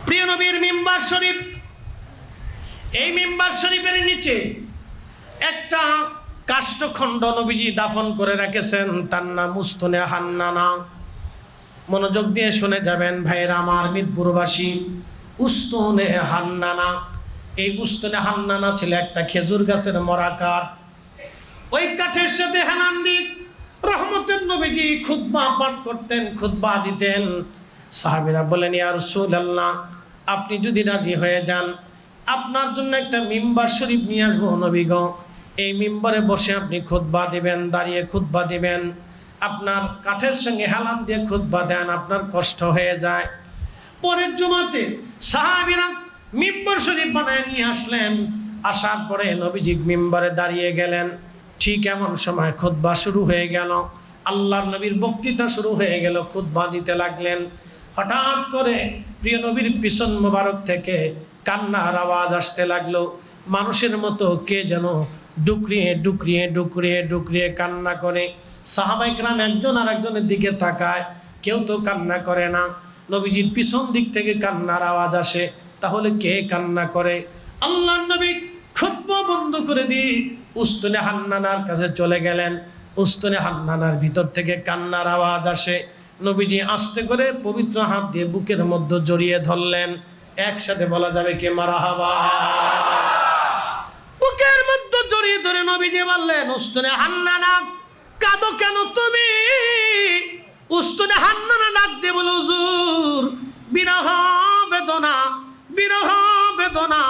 প্রিয় নবীর মিম্বার শরীফ, এই মিম্বার শরীফের নিচে একটা কাষ্ঠখণ্ড নবীজি দাফন করে রেখেছেন, তার নাম উস্তনে হান্নানা। মনোযোগ দিয়ে শুনে যাবেন ভাইয়েরা আমার, মিরপুরবাসী। উস্তনে হান্নানা, এই উস্তনে হান্নানা ছিল একটা খেজুর গাছের মরা কাঠ। ওই কাঠের সাথে হেলান দিয়ে রহমতের নবীজি খুতবা পাঠ করতেন, খুতবা দিতেন। সাহাবীরা বলেন, ইয়া রাসূলুল্লাহ, আপনি যদি রাজি হয়ে যান, আপনার জন্য একটা মিম্বার শরীফ নিয়ে আসবো নবী গো। এই মিম্বরে বসে আপনি খুতবা দিবেন, দাঁড়িয়ে খুতবা দিবেন। আপনার কাঠের সঙ্গে হেলান দিয়ে খুতবা দেন, আপনার কষ্ট হয়ে যায়। পরের জুমাতে সাহাবীরা মিম্বার শরীফ বানায় নিয়ে আসলেন। আসার পরে নবীজি মিম্বরে দাঁড়িয়ে গেলেন। ঠিক এমন সময় খুতবা শুরু হয়ে গেল, আল্লাহর নবীর বক্তৃতা শুরু হয়ে গেল, খুতবা দিতে লাগলেন। হঠাৎ করে প্রিয় নবীর পিছন মোবারক থেকে কান্নার আওয়াজ আসতে লাগলো। মানুষের মতো কে যেন ডুকরিয়ে ডুকরিয়ে ডুকরিয়ে ডুকরিয়ে কান্না করে। সাহাবায়ে কেরাম একজন আর একজনের দিকে তাকায়, কেউ তো কান্না করে না। নবীজির পিছন দিক থেকে কান্নার আওয়াজ আসে, তাহলে কে কান্না করে? আল্লাহর নবী খুতবা বন্ধ করে দিয়ে উস্তনে হান্নানার কাছে চলে গেলেন। উস্তনে হান্নানার ভিতর থেকে কান্নার আওয়াজ আসে। নবীজি আস্তে করে পবিত্র হাত দিয়ে বুকের মধ্যে জড়িয়ে ধরলেন। একসাথে বলা যাবে কে মারহাবা। বুকের মধ্যে জড়িয়ে ধরে নবীজি বললেন, উস্তনে হান্নানা, কাঁদো কেন তুমি? উস্তনে হান্নানা ডাক দিয়ে বলে, হুজুর, বিরহ বেদনা, বিরহ বেদনা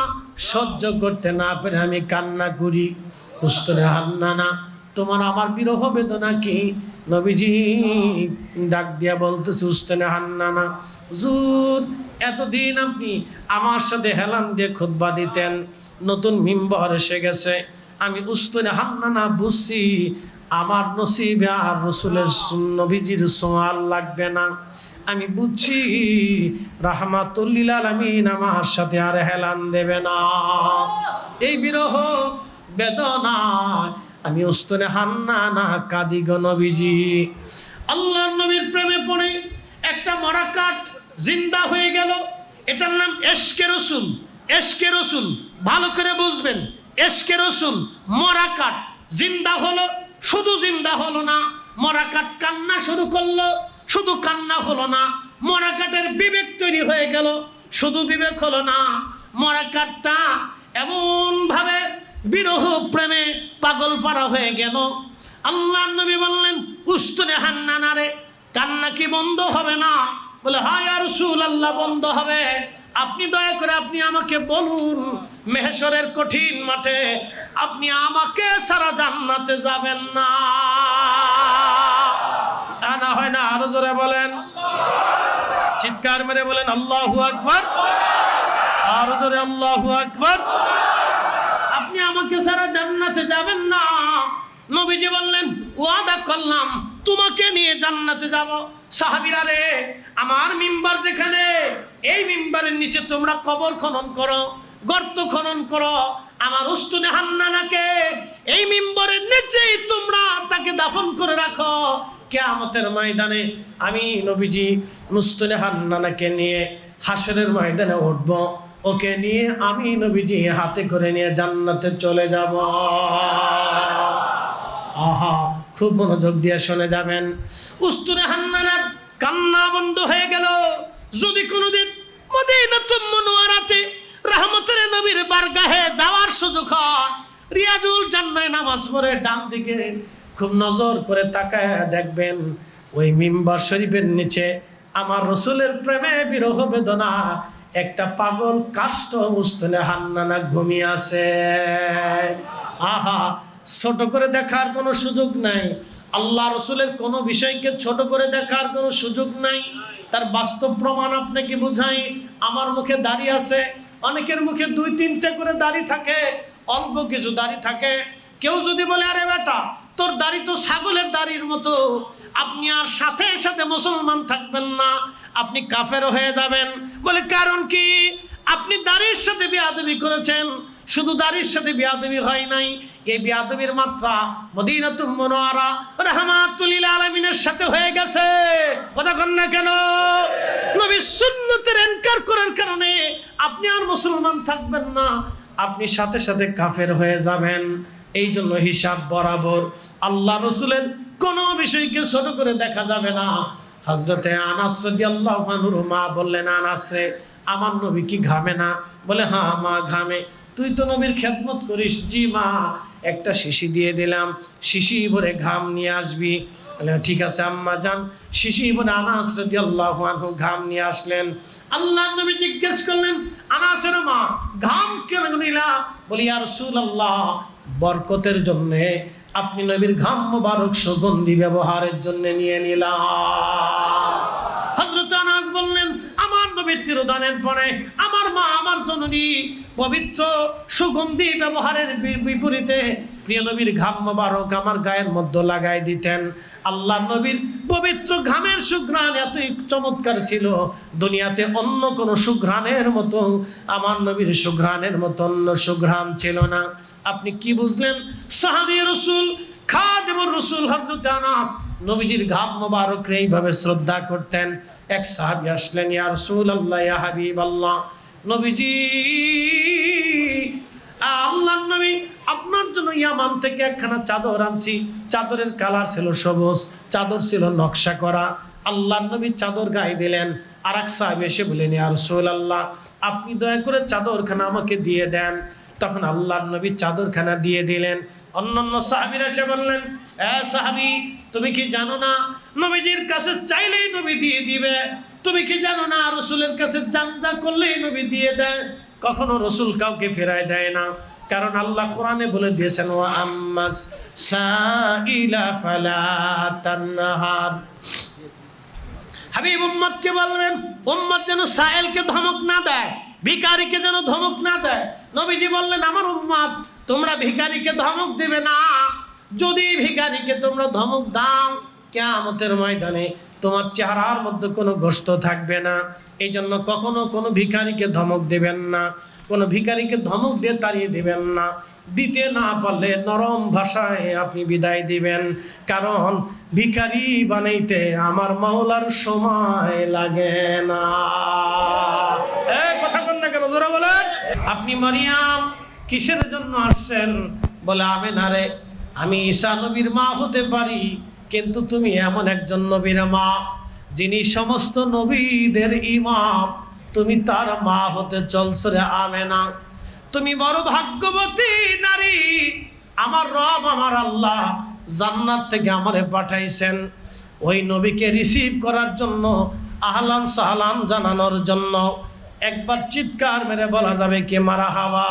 সহ্য করতে না পেরে আমি কান্না করি। উস্তনে হান্নানা, তোমার আমার বিরহ বেদনা কি? নবীজি ডাক দিয়া বলতেছে, উস্তনে হান্নানা, হুজুর, এতদিন আপনি আমার সাথে হেলান দিয়ে খুতবা দিতেন, নতুন মিম্বর এসে গেছে। আমি উস্তনে হান্নানা বুঝছি আমার নসিবে আর রসুলের নবীজির সোয়াল লাগবে না। আমি বুঝছি রাহমাতুল লিল আলামিন আমার সাথে আর হেলান দেবে না। এই বিরহ বেদনা আমি উস্তনে হান্নানা কাঁদি গো নবীজি। আল্লাহর নবীর প্রেমে পড়ে একটা মরা কাঠ জিন্দা হয়ে গেল। এটার নাম এশকে রসুল। এশকে রসুল, ভালো করে বুঝবেন। এশকে রসুল, মরা কাঠ জিন্দা হলো। শুধু জিন্দা হলো না, মরা কাঠ কান্না শুরু করলো। শুধু কান্না হলো না, মরা কাঠের বিবেক তৈরি হয়ে গেল। শুধু বিবেক হলো না, মরা কাঠটা এমন ভাবে বিরহ প্রেমে পাগল পারা হয়ে গেল। আল্লাহর নবী বললেন, উস্তনে হান্নানা রে, কান্না কি বন্ধ হবে না? বলে, হ্যাঁ ইয়া রাসূলুল্লাহ, বন্ধ হবে। আপনি দয়া করে আপনি আমাকে বলুন, মেহশরের কঠিন মাঠে আপনি আমাকে সারা জান্নাতে যাবেন না? তা না হয় না, আরো জোরে বলেন, চিৎকার মেরে বলেন আল্লাহু আকবার, আরো জোরে আল্লাহু আকবার। আপনি আমাকে সারা জান্নাতে যাবেন না? নবীজি বললেন, ওয়াদা করলাম তোমাকে নিয়ে জান্নাতে যাব। সাহাবীরা রে, আমার মিম্বার যেখানে, এই মিম্বারের নিচে তোমরা কবর খনন করো, গর্ত খনন করো। আমার উস্তনে হান্নানাকে এই মিম্বরের নিচেই তোমরা তাকে দাফন করে রাখো। কিয়ামতের ময়দানে আমি নবীজি উস্তনে হান্নানাকে নিয়ে হাসরের ময়দানে উঠব। ওকে নিয়ে আমি নবীজি হাতে করে নিয়ে জান্নাতে চলে যাব। আহা, খুব মনোযোগ দিয়ে শুনে যাবেন। উস্তনে হান্নানার কান্না বন্ধ হয়ে গেল। যদি কোনোদিন মদিনাতুল মুনাওয়ারাতে রহমতের নবীর বারগাহে যাওয়ার সুযোগ হয়, রিয়াজুল জান্নায় নামাজ পড়ে ডান দিকে খুব নজর করে তাকায় দেখবেন, ওই মিম্বার শরীফের নিচে আমার রসুলের প্রেমে বিরহ বেদনা একটা পাগল কাষ্ঠ উস্তনে হান্নানা ঘুমিয়ে আছে। আহা, ছোট করে দেখার কোনো সুযোগ নাই। আল্লাহ রসুলের কোনো বিষয়কে ছোট করে দেখার কোনো সুযোগ নাই। তার বাস্তব প্রমাণ আপনাকে বোঝাই। আমার মুখে দাড়ি আছে, অনেকের মুখে 2-3টে করে দাড়ি থাকে, অল্প কিছু দাড়ি থাকে। কেউ যদি বলে, আরে বেটা, তোর দাড়ি তো ছাগলের দাড়ির মতো, আপনি আর সাথে সাথে মুসলমান থাকবেন না, আপনি কাফের হয়ে যাবেন। বলে, কারণ কি? আপনি দাড়ির সাথে বেয়াদবি করেছেন। শুধু দাড়ির সাথে বেয়াদবি হয় নাই, এই বেয়াদবির মাত্রা মদিনাতুল মুনাওয়ারা রাহমাতুল লিল আলামিনের সাথে হয়ে গেছে। কথা কন না কেন? নবীর সুন্নতের ইনকার করার কারণে আপনি আর মুসলমান থাকবেন না, আপনি সাথে সাথে কাফের হয়ে যাবেন। এই জন্য হিসাব বরাবর। আল্লাহ রসুলের কোনো বিষয়কে ছোট করে দেখা যাবে না। হযরতে আনাস রাদিয়াল্লাহু আনহুর মা বললেন, আনাস রে, আমার নবী কি ঘামে না? বলে, হ্যাঁ মা ঘামে। তুই তো নবীর খেদমত করিস। জি মা, একটা শিশি দিয়ে দিলাম, শিশি ভরে ঘাম নিয়ে আসবি। বলে, ঠিক আছে আম্মা যান। শিশি ভরে আনাস রাদিয়াল্লাহু আনহু ঘাম নিয়ে আসলেন। আল্লাহর নবী জিজ্ঞেস করলেন, আনাসের মা ঘাম কেন নিলা? বলি, ইয়া রাসূলুল্লাহ, বরকতের জন্য আপনি নবীর ঘাম মোবারক সুগন্ধি ব্যবহারের জন্য নিয়ে নিলাম। হযরত আনাস বললেন, আমার নবীর তিরোধানের পরে আমার মা আমার জননী পবিত্র সুগন্ধি ব্যবহারের বিপরীতে প্রিয় নবীর ঘাম মোবারক আমার গায়ের মধ্যে লাগাই দিতেন। আল্লাহ নবীর পবিত্র ঘামের সুঘ্রাণ এতই চমৎকার ছিল, দুনিয়াতে অন্য কোনো সুঘ্রাণের মতো, আমার নবীর সুঘ্রাণের মতো অন্য সুঘ্রাণ ছিল না। আপনি কি বুঝলেন? সাহাবী রাসূল খাদিমুর রাসূল হযরত আনাস নবীজির ঘাম মোবারক এইভাবে শ্রদ্ধা করতেন। এক সাহাবী আসলেন, ইয়া রাসূলুল্লাহ, ইয়া হাবিবাল্লাহ, নবীজি, আল্লাহর নবী, আপনার জন্য ইয়ামান থেকে একখানা চাদর আনছি। চাদরের কালার ছিল সবুজ, চাদর ছিল নকশা করা। আল্লাহর নবী চাদর গায়ে দিলেন। আর এক সাহাবী এসে বললেন, ইয়া রাসূলুল্লাহ, আপনি দয়া করে চাদরখানা আমাকে দিয়ে দেন। তখন আল্লাহর নবী চাদরখানা দিয়ে দিলেন। অন্যান্য সাহাবীরা এসে বললেন, এ সাহাবী, তুমি কি জানো না নবীজির কাছে চাইলেই নবী দিয়ে দিবে? তুমি কি জানো না রাসূলের কাছে জানজা করলেই নবী দিয়ে দেয়? কখনো রাসূল কাউকে ফেরায় দেয় না, কারণ আল্লাহ কোরআনে বলে দিয়েছেন, ওয়া আম্মাস সাইলা ফালা তানহার। হাবিব উম্মতকে বলবেন, উম্মত যেন সায়েলকে ধমক না দেয়, ভিখারিকে যেন ধমক না দেয়। নবীজি বললেন, আমার উম্মত, তোমরা ভিখারিকে ধমক দিবে না। যদি ভিখারিকে তোমরা ধমক দাও, কিয়ামতের ময়দানে তোমার চেহারার মধ্যে কোনো গোশত থাকবে না। এই জন্য কখনো কোনো ভিখারিকে ধমক দেবেন না, কোনো ভিখারিকে ধমক দিয়ে তাড়িয়ে দিবেন না। দিতে না পারলে নরম ভাষায় আপনি বিদায় দিবেন, কারণ ভিখারি বানাইতে আমার মাওলার সময় লাগে না। কথা বল না কেন, জোরে বলেন। আপনি মারিয়াম কিসের জন্য আসছেন? বলে, আমেনা রে, আমি ঈসা নবীর মা হতে পারি, কিন্তু তুমি এমন একজন নবীর মা যিনি সমস্ত নবীদের ইমাম, তুমি তার মা হতে চলছো রে আমেনা। তুমি বড় ভাগ্যবতী নারী। আমার রব, আমার আল্লাহ জান্নাত থেকে আমারে পাঠাইছেন ওই নবীকে রিসিভ করার জন্য, আহলান সাহলান জানানোর জন্য। একবার চিৎকার মেরে বলা যাবে কি মারহাবা?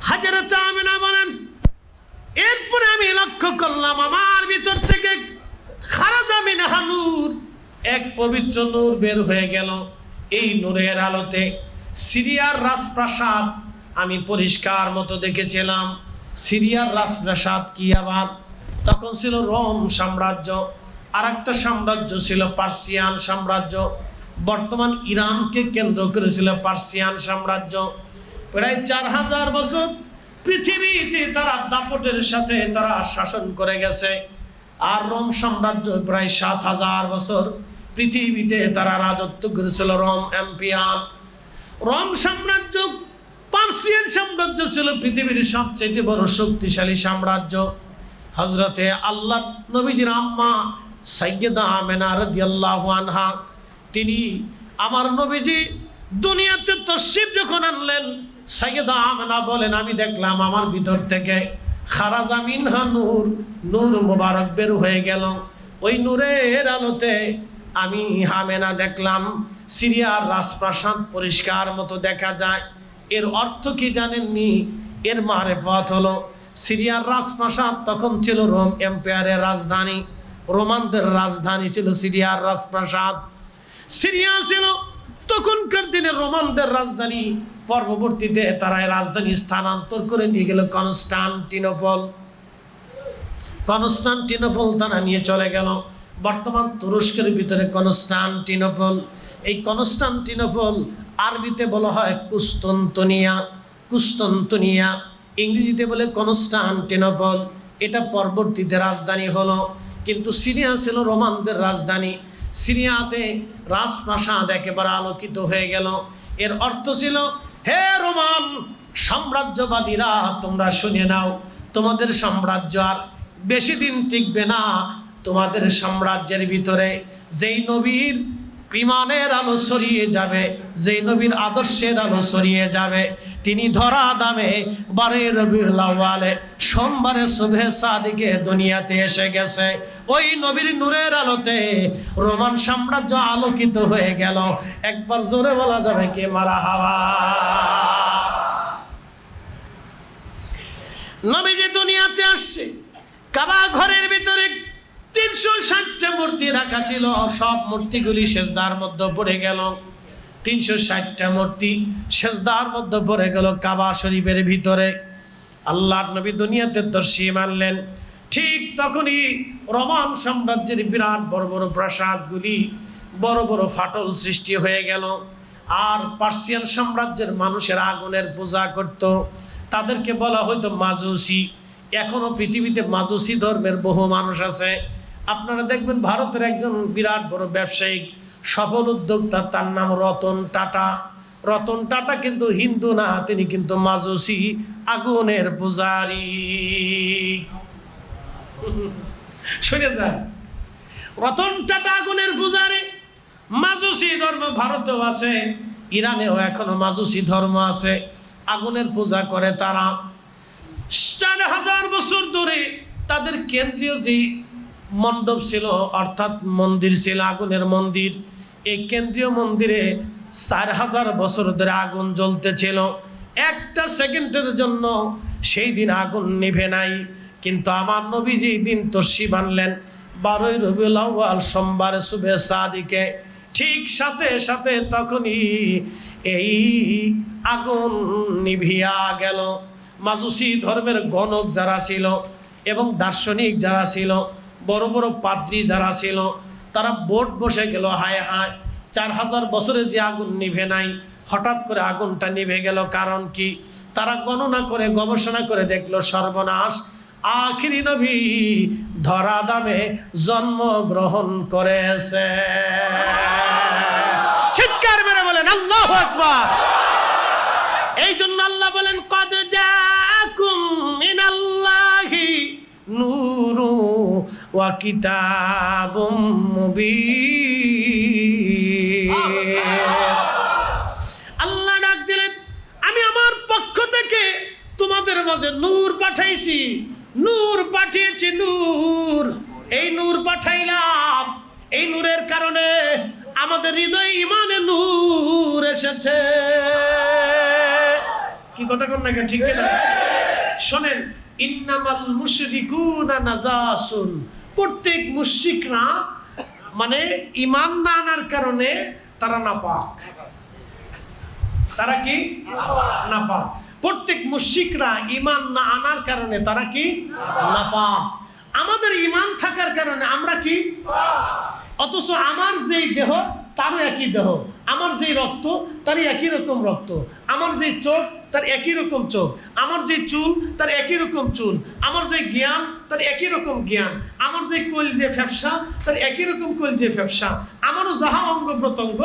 হযরত আমিনা বলেন, এরপরে আমি লক্ষ্য করলাম আমার ভিতর থেকে খারাজা মিনহা নূর, এক পবিত্র নূর বের হয়ে গেল। এই নূরের আলোতে সিরিয়ার রাজপ্রাসাদ আমি পরিষ্কার মতো দেখেছিলাম। সিরিয়ার রাজপ্রাসাদ কি আবার? তখন ছিল রোম সাম্রাজ্য, আর একটা সাম্রাজ্য ছিল পার্সিয়ান সাম্রাজ্য। বর্তমান ইরানকে কেন্দ্র করেছিল পার্সিয়ান সাম্রাজ্য। প্রায় 4000 বছর পৃথিবীতে তারা দাপটের সাথে তারা শাসন করে গেছে। আর রোম সাম্রাজ্য প্রায় 7000 বছর পৃথিবীতে তারা রাজত্ব করেছিল। রোম এম্পায়ার, রোম সাম্রাজ্য, পার্সিয়ান সাম্রাজ্য ছিল পৃথিবীর সবচেয়ে বড় শক্তিশালী সাম্রাজ্য। হযরতে আল্লাহ নবীজির আম্মা সাইয়্যেদা আমেনা রাদিয়াল্লাহু আনহা, তিনি আমার নবীজি দুনিয়াতে তশরিফ যখন আনলেন, সাইয়্যেদা আমেনা বলেন, আমি দেখলাম আমার ভিতর থেকে খারাজা মিনহা নূর, নূর মুবারক বের হয়ে গেল। ওই নূরের আলোতে আমি আমেনা দেখলাম সিরিয়ার রাজপ্রাসাদ পরিষ্কার মতো দেখা যায়। এর অর্থ কি জানেননি? এর মারেফত হলো সিরিয়ার রাজপ্রাসাদ তখন ছিল রোম এম্পায়ারের রাজধানী, রোমানদের রাজধানী ছিল সিরিয়ার রাজপ্রাসাদ। সিরিয়া ছিল তখনকার দিনে রোমানদের রাজধানী। পরবর্তীতে তারা রাজধানী স্থানান্তর করে নিয়ে গেল কনস্টান্টিনোপল। কনস্টান্টিনোপল তারা নিয়ে চলে গেল। বর্তমান তুরস্কের ভিতরে কনস্টান্টিনোপল। এই কনস্টান্টিনোপল আরবিতে বলা হয় কুস্তন্তনিয়া, কুস্তন্তনিয়া, ইংরেজিতে বলে কনস্টান্টিনোপল। এটা পরবর্তীতে রাজধানী হলো, কিন্তু সিরিয়া ছিল রোমানদের রাজধানী। সিরিয়াতে রাজপ্রাসাদ একেবারে আলোকিত হয়ে গেল। এর অর্থ ছিল, হে রোমান সাম্রাজ্যবাদীরা, তোমরা শুনে নাও, তোমাদের সাম্রাজ্য আর বেশি দিন টিকবে না। তোমাদের সাম্রাজ্যের ভিতরে যেই নবীর ইমানের আলো ছড়িয়ে যাবে, যেই নবীর আদর্শের আলো ছড়িয়ে যাবে, তিনি ধরা দামে 12 রবিউল আউয়ালে সোমবারে সুবহে সাদিকে দুনিয়াতে এসে গেছে। ওই নবীর নূরের আলোতে রোমান সাম্রাজ্য আলোকিত হয়ে গেল। একবার জোরে বলা যাবে কি মারহাবা। নবীজি দুনিয়াতে আসছে, কাবা ঘরের ভিতরে 360টা মূর্তি রাখা ছিল। সব মূর্তিগুলি সেজদার মধ্যে পড়ে গেল। 360টা মূর্তি সেজদার মধ্যে পড়ে গেল কাবা শরীফের ভিতরে। আল্লাহর নবী দুনিয়াতে তশরিফ আনলেন। ঠিক তখনই রোমান সাম্রাজ্যের বিরাট বড় বড় প্রাসাদগুলি বড় বড় ফাটল সৃষ্টি হয়ে গেল। আর পার্সিয়ান সাম্রাজ্যের মানুষের আগুনের পূজা করত, তাদেরকে বলা হয়তো মাজুসি। এখনো পৃথিবীতে মাজুসি ধর্মের বহু মানুষ আছে। আপনারা দেখবেন ভারতের একজন বিরাট বড় ব্যবসায়িক সফল উদ্যোক্তা, তার নাম রতন টাটা। রতন টাটা কিন্তু হিন্দু না, তিনি কিন্তু মাজুসি, আগুনের পূজারী। শুনে যান, রতন টাটা আগুনের পূজারী। মাজুসি ধর্ম ভারতেও আছে, ইরানেও এখনো মাজুসি ধর্ম আছে, আগুনের পূজা করে তারা। 4000 বছর ধরে তাদের কেন্দ্রীয় যে মণ্ডপ ছিল, অর্থাৎ মন্দির ছিল, আগুনের মন্দির। এই কেন্দ্রীয় মন্দিরে 4000 বছর ধরে আগুন জ্বলতেছিল। একটা সেকেন্ডের জন্য সেই দিন আগুন নিভে নাই। কিন্তু আমার নবী যেই দিন তশরিফ আনলেন 12 রবিউল আউয়াল সোমবার সুবহে সাদিকে, ঠিক সাথে সাথে তখনই এই আগুন নিভিয়া গেল। মাজুসি ধর্মের গণক যারা ছিল এবং দার্শনিক যারা ছিল, বড় বড় পাদ্রী যারা ছিল, তারা বোট বসে গেল, হায় হায় 4000 বছরে যে আগুন নিভে নাই, হঠাৎ করে আগুনটা নিভে গেল, কারণ কি? তারা গণনা করে গবেষণা করে দেখলো, সর্বনাশ, আখিরি নবী ধরা দামে জন্মগ্রহণ করেছে। চিৎকার মেরে বলেন আল্লাহু আকবার। এই জন্য আল্লাহ বলেন, কদ জাআকুম মিনাল্লাহি নূরু ওয়া কিতাবুম মুবিন। আল্লাহ ডাক দিলেন, আমি আমার পক্ষ থেকে তোমাদের মাঝে নূর পাঠাইছি, নূর পাঠিয়েছি, নূর। এই নূর পাঠাইলাম, এই নূরের কারণে আমাদের হৃদয়ে ইমানে নূর এসেছে। কি কথা কোন না, ঠিক না? শোনেন, ইন্নামাল মুশরিকুনা নাজাসুন। প্রত্যেক মুশরিকরা মানে ঈমান না আনার কারণে তারা নাপাক। তারা কি নাপাক। প্রত্যেক মুশরিকরা ঈমান না আনার কারণে তারা কি নাপাক। আমাদের ঈমান থাকার কারণে আমরা কি পাক। অথচ আমার যেই দেহ তারও একই দেহ, আমার যেই রক্ত তার একই রকম রক্ত, আমার যেই চোখ তার একই রকম চোখ, আমার যে চুল তার একই রকম চুল, আমার যে জ্ঞান তার একই রকম জ্ঞান, আমার যে কলজে ফ্যাপসা তার একই রকম কলজে ফ্যাপসা, আমারও যাহা অঙ্গ প্রত্যঙ্গ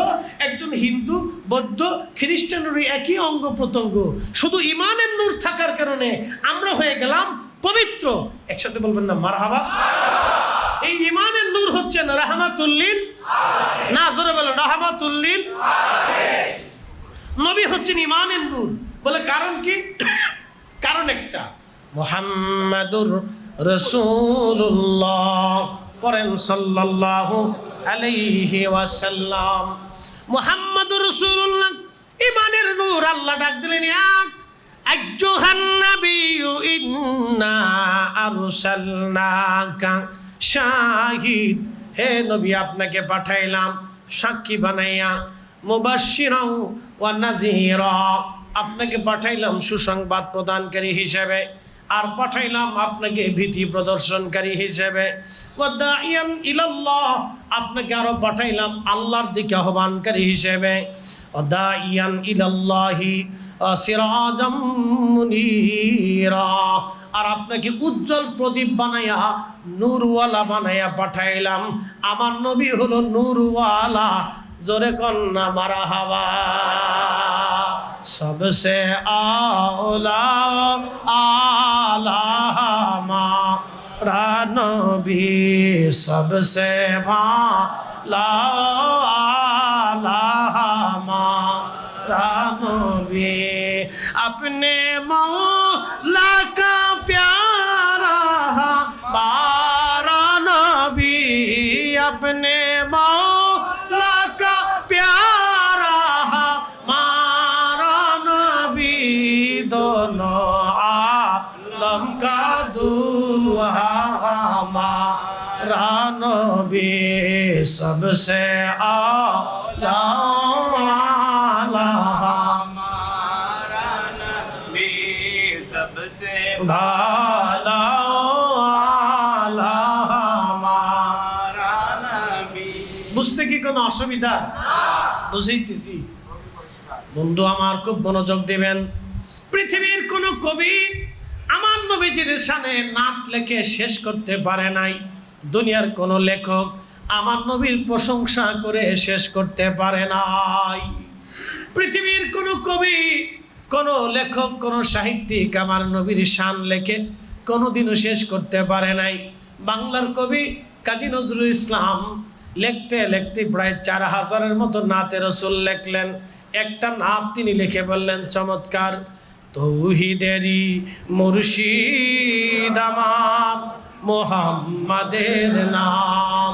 একজন হিন্দু, বৌদ্ধ, খ্রিস্টানেরও একই অঙ্গ প্রত্যঙ্গ। শুধু ঈমানের নূর থাকার কারণে আমরা হয়ে গেলাম পবিত্র। একসাথে বলবেন না মারহাবা। এই ঈমানের নূর হচ্ছে না রাহমাতুল লিল আলামিন। না, জোরে বলেন রাহমাতুল লিল আলামিন। নবী হচ্ছেন ঈমানের নূর। বলে কারণ কি? কারণ একটা, মুহাম্মাদুর রাসূলুল্লাহ, পড়েন সাল্লাল্লাহু আলাইহি ওয়াসাল্লাম। মুহাম্মাদুর রাসূলুল্লাহ ঈমানের নূর। আল্লাহ ডাক দিলেন, আইয়ুহান নাবিয়্যু ইন্না আরসালনাকা শাহিদ। হে নবী, আপনাকে পাঠাইলাম সাক্ষী বানাইয়া, মুবাশশিরাও ওয়া নাযীরা, আপনাকে পাঠাইলাম সুসংবাদ প্রদানকারী হিসেবে। আর পাঠাইলাম আপনাকে ভীতি প্রদর্শনকারী হিসেবে, ওয়াদাইয়ান ইলাল্লাহ, আপনাকে আরো পাঠাইলাম আল্লাহর দিকে আহ্বানকারী হিসেবে, ওয়াদাইয়ান ইলাল্লাহি সিরাজাম মুনীরা, আর আপনাকে উজ্জ্বল প্রদীপ বানায়া নূরওয়ালা বানায়া পাঠাইলাম। আমার নবী হলো নূরওয়ালা, জোরে কন্না মারহাবা। सबसे आला आला हमारा नबी, सबसे भाला आला हमारा नबी, अपने मौला का प्यारा हमारा नबी, अपने मौला का प्यारा दोनों आलम का दूल्हा हमारा नबी, सबसे आला हमारा नबी, सबसे भाला आला हमारा नबी। বুঝতে কি কোনো অসুবিধা? বুঝাইতেছি বন্ধু আমার, খুব মনোযোগ দিবেন। পৃথিবীর কোন কবি আমার নবীজির শানে নাত লেখে শেষ করতে পারে নাই। দুনিয়ার কোন লেখক আমার নবীর প্রশংসা করে শেষ করতে পারে নাই। পৃথিবীর কোন কবি, কোন লেখক, কোন সাহিত্যিক আমার নবীর শান লেখে কোনোদিনও শেষ করতে পারে নাই। বাংলার কবি কাজী নজরুল ইসলাম লিখতে লিখতে প্রায় 4000-এর মতো নাতে রসুল লিখলেন। একটা নাত তিনি লিখে বললেন চমৎকার, তৌহিদেরই মুর্শিদ আমার মুহাম্মাদের নাম,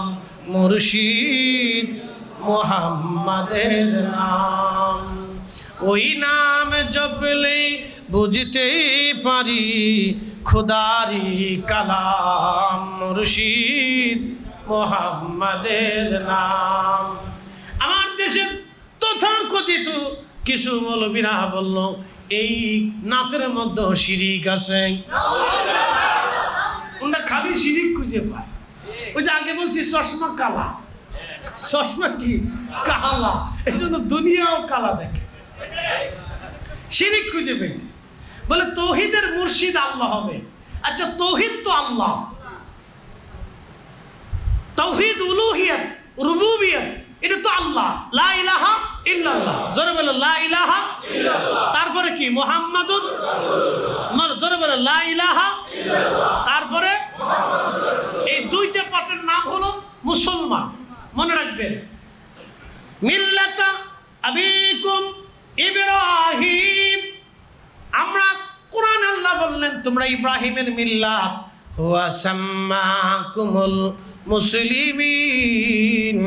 মুর্শিদ মুহাম্মাদের নাম, ওই নাম জপলে বুঝতে পারি খোদারি কালাম, মুর্শিদ মুহাম্মাদের নাম। আমার দেশের তথাকথিত কিছু মৌলবীরা বলল এই নাতের মধ্যে শিরিক আছে। ওরা খালি শিরিক খুঁজে পায়। ওই যে আগে বলছি চশমা কালা, চশমা কি কালা, এই জন্য দুনিয়াও কালা দেখে। শিরিক খুঁজে পেয়েছে, বলে তৌহিদের মুর্শিদ আল্লাহ হবে। আচ্ছা তৌহিদ তো আল্লাহ, তাওহীদ উলুহিয়ত রুবুবিয়ত এটা তো আল্লাহ, লা ইলাহা ইল্লাল্লাহ, জোরে বলে লা ইলাহা ইল্লাল্লাহ। তারপরে কি মুহাম্মাদুর রাসূলুল্লাহ, জোরে বলে লা ইলাহা ইল্লাল্লাহ। তারপরে এই দুইটা পাঠের নাম হলো মুসলমান। মনে রাখবেন, মিল্লাতা আবিকুম ইব্রাহিম। আমরা কোরআন আল্লাহ বললেন তোমরা ইব্রাহিমের মিল্লাত, হুয়া সাম্মাকুমুল মুসলিমিন।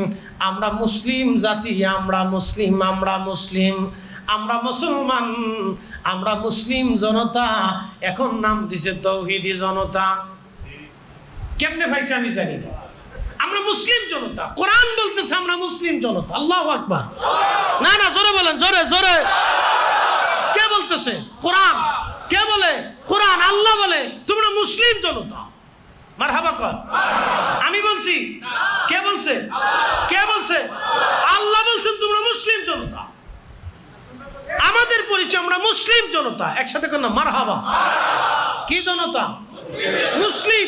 আমরা মুসলিম জাতি, আমরা মুসলিম, আমরা মুসলিম, আমরা মুসলমান, আমরা মুসলিম জনতা। এখন নাম দিছে তৌহিদি জনতা। কেমনে ভাইছে আমি জানি না। আমরা মুসলিম জনতা, কোরআন বলতেছে আমরা মুসলিম জনতা। আল্লাহু আকবার। না না জোরে বলেন, জোরে জোরে। কে বলতেছে? কোরআন। কে বলে? কোরআন। আল্লাহ বলে তোমরা মুসলিম জনতা। মারহাবা কর। আমি বলছি? কে বলছে? কে বলছে? আল্লাহ বলছেন তোমরা মুসলিম জনতা। আমাদের পরিচয় আমরা মুসলিম জনতা। একসাথে কর না, মারহাবা। কি জনতা? মুসলিম।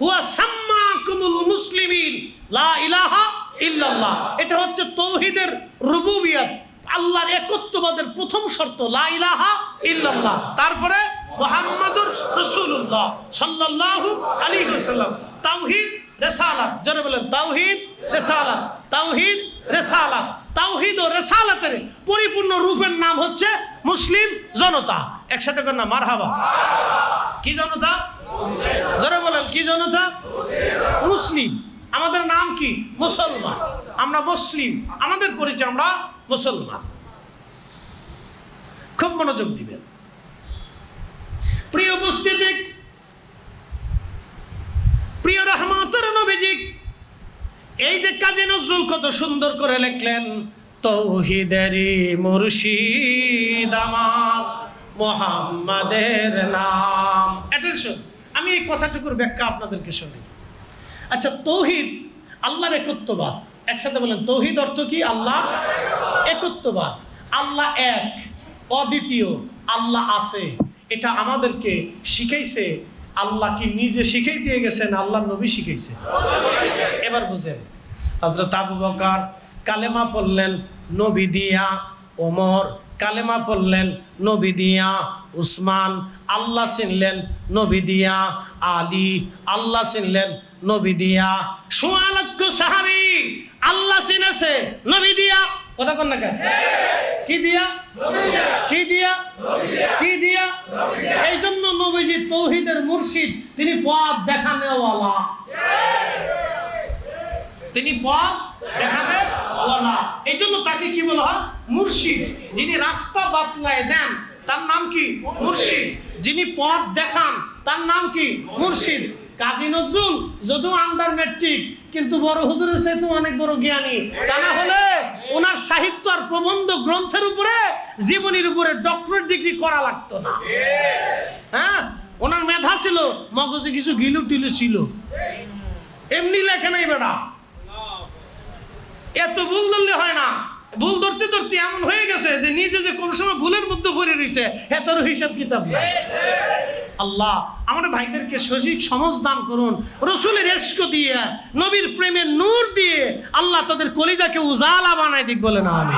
হুয়া সাম্মাকুমুল মুসলিমিন লা ইলাহা ইল্লাল্লাহ। এটা হচ্ছে তৌহিদের রুবুবিয়ত, আল্লাহর একত্ববাদের প্রথম শর্ত লা ইলাহা ইল্লাল্লাহ। তারপরে মুহাম্মাদুর রাসূলুল্লাহ সাল্লাল্লাহু আলাইহি ওয়াসাল্লাম। তাওহীদ রিসালাত, জোরে বলেন তাওহীদ রিসালাত, তাওহীদ রিসালাত। তাওহীদ ও রিসালাতের পরিপূর্ণ রূপের নাম হচ্ছে মুসলিম জনতা। একসাথে কর না, মারহাবা। কি জনতা? জোরে বলেন কি জনতা? মুসলিম। আমাদের নাম কি? মুসলমান। আমরা মুসলিম, আমাদের পরিচয় আমরা মুসলমান। খুব মনোযোগ দিবেন। প্রিয় উপস্থিতি, প্রিয় রহমতের নবীজি, এই যে কাজী নজরুল কত সুন্দর করে লিখলেন, তৌহিদেরই মুর্শিদ আমার মুহাম্মাদের নাম। অ্যাটেনশন, আমি এই কথাটুকুর ব্যাখ্যা আপনাদেরকে শুনি। আচ্ছা, তৌহিদ আল্লাহর একত্ববাদ, একসাথে বলেন তৌহিদ অর্থ কি? আল্লাহ একত্ববাদ, আল্লাহ এক, অদ্বিতীয়, আল্লাহ আছে। এটা আমাদেরকে শিখাইছে আল্লাহ, কি নিজে শিখাই দিয়ে গেছেন? আল্লাহর নবী শিখাইছে। এবার বুঝেন, হযরত আবু বকর কালেমা পড়লেন নবী দিয়া, ওমর কালেমা পড়লেন নবী দিয়া, উসমান আল্লাহ চিনলেন নবী দিয়া, আলী আল্লাহ চিনলেন নবী দিয়া, ১৬ লক্ষ সাহাবী আল্লাহ চিনেছে নবী দিয়া। কথা কন না কেন? কি দিয়া? কি দিয়া? কি দিয়া? এই জন্য নবীজি তৌহিদের মুর্শিদ, তিনি পথ দেখানেওয়ালা, তিনি পথ দেখানেওয়ালা। এই জন্য তাকে কি বলা হয়? মুর্শিদ। যিনি রাস্তা বাতলায় দেন তার নাম কি? মুর্শিদ। যিনি পথ দেখান তার নাম কি? মুর্শিদ। কাজী নজরুল যদিও আন্ডার ম্যাট্রিক, কিন্তু বড় হুজুরের চাইতে অনেক বড় জ্ঞানী। তা না হলে ওনার সাহিত্য আর প্রবন্ধ গ্রন্থের উপরে, জীবনীর উপরে ডক্টরেট ডিগ্রি করা লাগতো না। হ্যাঁ, ওনার মেধা ছিল, মগজে কিছু গিলু টিলু ছিল, এমনি লেখে নাই বেটা। এত ভুল ধরলে হয় না। ভুল ধরতে ধরতে এমন হয়ে গেছে যে নিজে যে কোন সময় ভুলের মধ্যে পড়ে রয়েছে, এটারও হিসাব কিতাব নাই। আল্লাহ আমার ভাইদেরকে সঠিক সমঝ দান করুন। রসুলের ইশক দিয়ে, নবীর প্রেমের নূর দিয়ে আল্লাহ তাদের কলিজাকে উজালা বানায় দিক, বলে না আমি।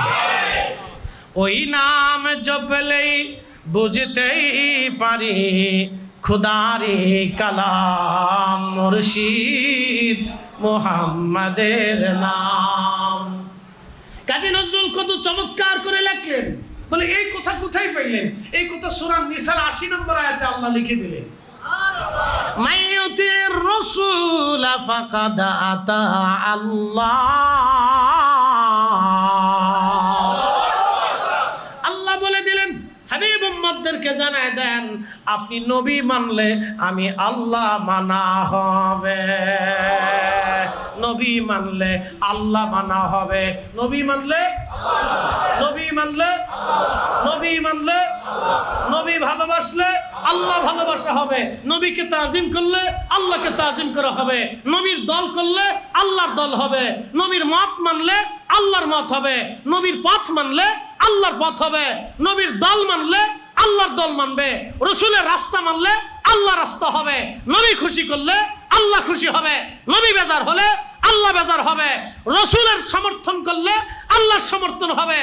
ওই নাম জপলেই বুঝতেই পারি খুদারি কালাম, মুর্শিদ মুহাম্মাদের নাম। কাজী নজরুল কত চমৎকার করে লেখলেন, বলে এই কথা কোথায় পাইলেন? এই কথা সূরা নিসার ৮০ নম্বর আয়াতে আল্লাহ লিখে দিলেন, মাইয়ুতির রাসূল ফাকাদ আতা আল্লাহ। আল্লাহ বলে দিলেন, হাবিব উম্মতদেরকে জানায় দেন, আপনি নবী মানলে আমি আল্লাহ মানা হবে। নবী মানলে আল্লাহ মানা হবে। নবী মানলে, নবী মানলে, নবী মানলে, নবী ভালোবাসলে আল্লাহ ভালোবাসা হবে। নবীকে তাজিম করলে আল্লাহকে তাজিম করা হবে। নবীর দল করলে আল্লাহর দল হবে। নবীর মত মানলে আল্লাহর মত হবে। নবীর পথ মানলে আল্লাহর পথ হবে। নবীর দল মানলে আল্লাহর দল মানবে। রসুলের রাস্তা মানলে আল্লাহ রাস্তা হবে। নবী খুশি করলে আল্লাহ খুশি হবে। নবী বেজার হলে আল্লাহ বেজার হবে। রসুলের সমর্থন করলে আল্লাহর সমর্থন হবে।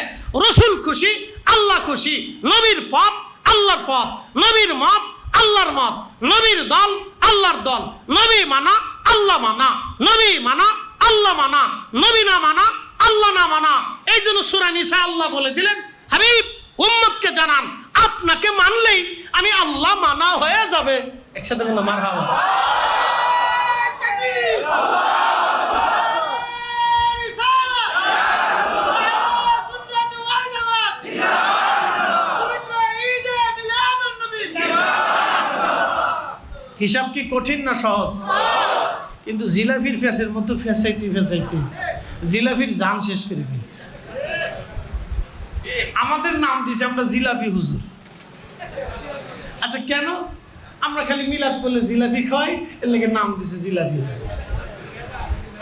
রসুল খুশি আল্লাহ খুশি। নবীর পথ আল্লাহর পথ, নবীর মত আল্লাহর মত, নবীর দল আল্লাহর দল। নবী মানা আল্লাহ মানা, নবী মানা আল্লাহ মানা, নবী না মানা আল্লাহ না মানা। এই জন্য সূরা নিসা আল্লাহ বলে দিলেন, হাবিব উম্মতকে জানান, আপনাকে মানলেই আমি আল্লাহ মানা হয়ে যাবে। একসাথে বললাম মারহাবা। হিসাব কি কঠিন না সহজ? কিন্তু জিলাপির ফেসের মতো ফেসাইতে ফেসাইতে জিলাপির জান শেষ করে ফেলছে। আমাদের নাম দিয়েছে আমরা জিলাপি হুজুর। আচ্ছা কেন? আমরা খালি মিলাদ বলে জিলাপি খাই, এর লেগে নাম দিয়েছে জিলাপি হুজুর।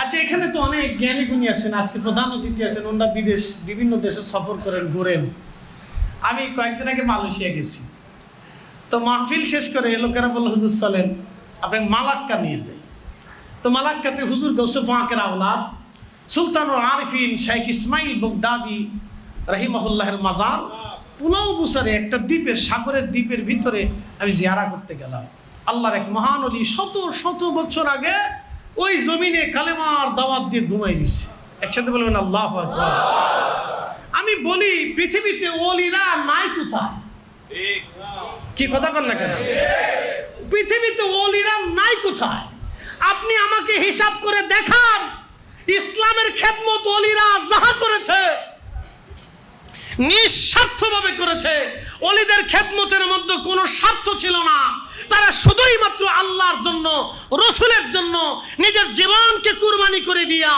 আচ্ছা এখানে তো অনেক জ্ঞানী গুণী আছেন, আজকে প্রধান অতিথি আছেন, ওনারা বিদেশ বিভিন্ন দেশে সফর করেন, ঘোরেন। আমি কয়েকদিন আগে মালয়েশিয়া গেছি, তো মাহফিল শেষ করে লোকেরা বলল, হুজুর চলেন আপনাকে মালাক্কা নিয়ে যাই। তো মালাক্কাতে হুজুর গৌসে পাকের আওলাদ সুলতানুল আরিফিন শেখ ইসমাইল বগদাদি রাহিমাহুল্লাহের মাজার পুলাও বুসারে একটা দ্বীপের, সাগরের দ্বীপের ভিতরে আমি জিয়ারা করতে গেলাম। আল্লাহর এক মহান ওলি শত শত বছর আগে ওই জমিনে কালেমার দাওয়াত দিয়ে ঘুমাই দিয়েছে। একসাথে বলবেন আল্লাহু আকবার। আমি বলি পৃথিবীতে ওলিরা নাই কোথায়? কি কথা কন না কেন? পৃথিবীতে ওলিরা নাই কোথায়? আপনি আমাকে হিসাব করে দেখান, ইসলামের খেদমত ওলিরা যাহা করেছে নিঃস্বার্থভাবে করেছে। ওলিদের খেদমতের মধ্যে কোনো স্বার্থ ছিল না। তারা শুধুই মাত্র আল্লাহর জন্য, রসুলের জন্য নিজের জীবনকে কুরবানি করে দিয়া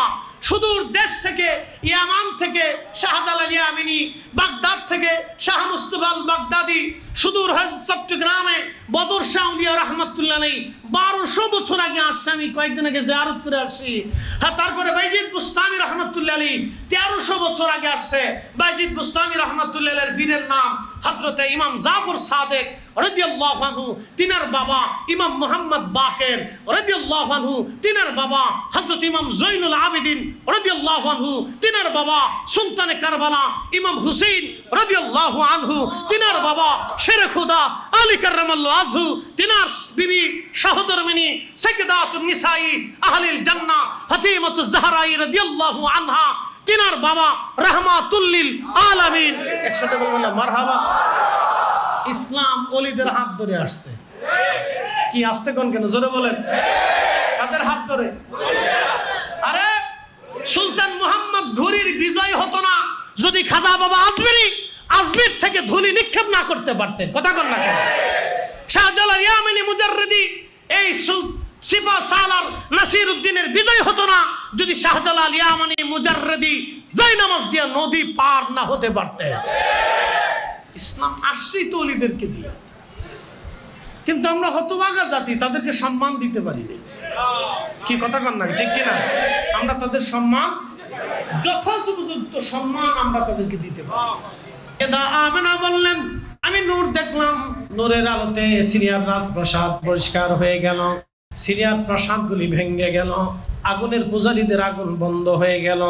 সুদূর দেশ থেকে, ইয়ামান থেকে শাহজালাল ইয়ামিনী, বাগদাদ থেকে শাহ মুস্তফা আল বাগদাদি, সুদূর চট্টগ্রামে বদর শাহ আউলিয়া রাহমাতুল্লাহ আলাইহি 1200 বছর আগে আসছে। আমি কয়েকদিন আগে জিয়ারত করে আসছি। হ্যাঁ, তারপরে বাইজিদ বুস্তামি রাহমাতুল্লাহ আলাইহি 1300 বছর আগে আসছে। বাইজিদ বুস্তামি রাহমাতুল্লাহ আলাইহির পীরের নাম হযরতে ইমাম জাফর সাদেক রাদিয়াল্লাহু আনহু, তিনার বাবা ইমাম মুহাম্মদ বাকের রাদিয়াল্লাহু আনহু, তিনার বাবা হযরত ইমাম জৈনুল আবেদিন রাদিয়াল্লাহু আনহু, তিনার বাবা সুলতানে কারবালা ইমাম হুসাইন রাদিয়াল্লাহু আনহু, তিনার বাবা শেরে খুদা আলী কাররামাল্লাহু ওয়াজহু, তিনার বিবি সহধর্মিনী সাইয়্যিদাতুন নিসাই আহলিল জান্নাহ ফাতিমাতুজ জাহরাই রাদিয়াল্লাহু আনহা, তিনার বাবা রাহমাতুল লিল আলামিন। একসাথে বলবেন না মারহাবা। ইসলাম ওলিদের হাত ধরে আসছে। কি আসতে কোন কেন জোরে বলেন, কাদের হাত ধরে? আরে সুলতান মুহাম্মদ ঘুরির বিজয় হতো না যদি খাজা বাবা আজমির থেকে ধুলি নিক্ষেপ না করতে পারতেন। কথা কন না কেন? শাহজালাল ইয়ামানি মুজাররিদি এই সিফা সালার নাসির উদ্দিনের বিজয় হতো না যদি শাহজালাল ইয়ামানি মুজাররিদি জায়নামাজ দিয়া নদী পার না হতে পারতেন। ইসলাম আসছেই তো ওলিদেরকে দিয়ে, কিন্তু আমরা হতভাগা জাতি, তাদেরকে সম্মান দিতে পারি না। কি কথা কন না, ঠিক কিনা? আমরা তাদের সম্মান, যথাযথ সম্মান আমরা তাদেরকে দিতে পারি। এদা আমেনা বললেন, আমি নূর দেখলাম, নূরের আলোতে সিরিয়ার রাজপ্রাসাদ পরিষ্কার হয়ে গেল, সিরিয়ার প্রাসাদগুলি ভেঙে গেল, আগুনের পূজারীদের আগুন বন্ধ হয়ে গেল,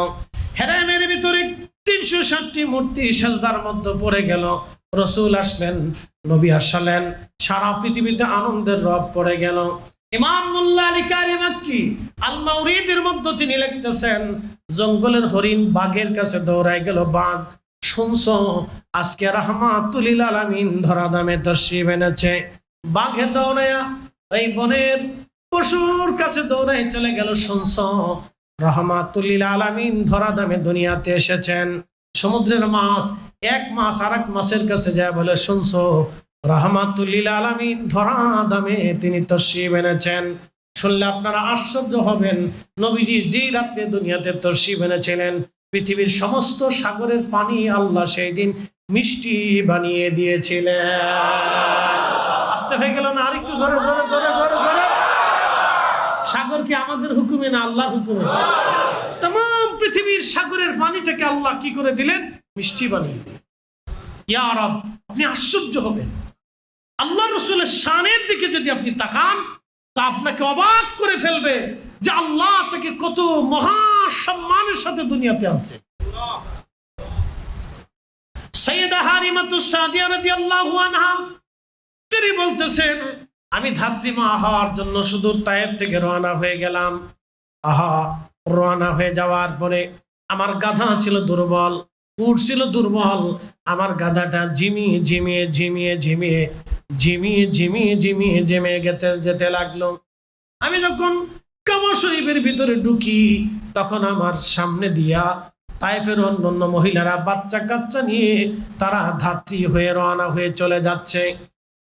হেরামের ভিতরে 360টি মূর্তি সেজদার মধ্যে পড়ে গেল। রসুল আসলেন, নবী আসলেন, সারা পৃথিবীতে আনন্দের রব পড়ে গেল। ইমাম মোল্লা আলী কারি মাক্কি আল মাউরিদের মধ্যে তিনি লিখতেছেন, জঙ্গলের হরিণ বাঘের কাছে দৌড়ায় গেল, বাঘ শুনছো আজকে রাহমাতুল লিল আলামিন ধরা দামে তশরিফ এনেছে। বাঘে দৌড়ায়া এই বনের পশুর কাছে দৌড়ায় চলে গেল, শুনছো রাহমাতুল লিল আলামিন ধরা দামে দুনিয়াতে এসেছেন। সমুদ্রের মাছ এক মাছ আর এক মাছের কাছে যায় বলে, শুনছো রাহমাতুল লিল আলামিন ধরা দামে তিনি তশরিফ এনেছেন। শুনলে আপনারা আশ্চর্য হবেন, নবীজি যেই রাত্রে দুনিয়াতে তশরিফ এনেছিলেন, পৃথিবীর সমস্ত সাগরের পানি আল্লাহ সেই দিন মিষ্টি বানিয়ে দিয়েছিলেন। আসতে হয়ে গেল না? আরেকটু জোরে জোরে জোরে জোরে জোরে। সাগর কি আমাদের হুকুমে না আল্লাহর হুকুমে? तमाम পৃথিবীর সাগরের পানিটাকে আল্লাহ কি করে দিলেন? মিষ্টি বানিয়ে দিলেন। ইয়া রব, আপনি আশ্চর্য হবেন। আল্লাহ রাসূলের শানের দিকে যদি আপনি তাকান, তা আপনাকে অবাক করে ফেলবে যে আল্লাহ তাকে কত মহা সম্মানের সাথে দুনিয়াতে আনছে। সাইয়্যিদা হালিমাতুস সাদিয়া রাদিয়াল্লাহু আনহা তিনি বলতেছেন, আমি ধাত্রী মা হওয়ার জন্য সুদূর তায়েব থেকে রওনা হয়ে গেলাম। রওনা হয়ে যাওয়ার পরে আমার গাধা ছিল দুর্বল, উট ছিল দুর্বল, আমার গাধাটা ঝিমিয়ে ঝিমিয়ে ঝিমিয়ে ঝিমিয়ে ঝিমিয়ে ঝিমিয়ে ঝিমিয়ে ঝিমিয়ে যেতে লাগলো। আমি যখন কাবা শরীফের ভিতরে ঢুকি, তখন আমার সামনে দিয়া তায়েফের অন্যান্য মহিলারা বাচ্চা কাচ্চা নিয়ে তারা ধাত্রী হয়ে রওনা হয়ে চলে যাচ্ছে।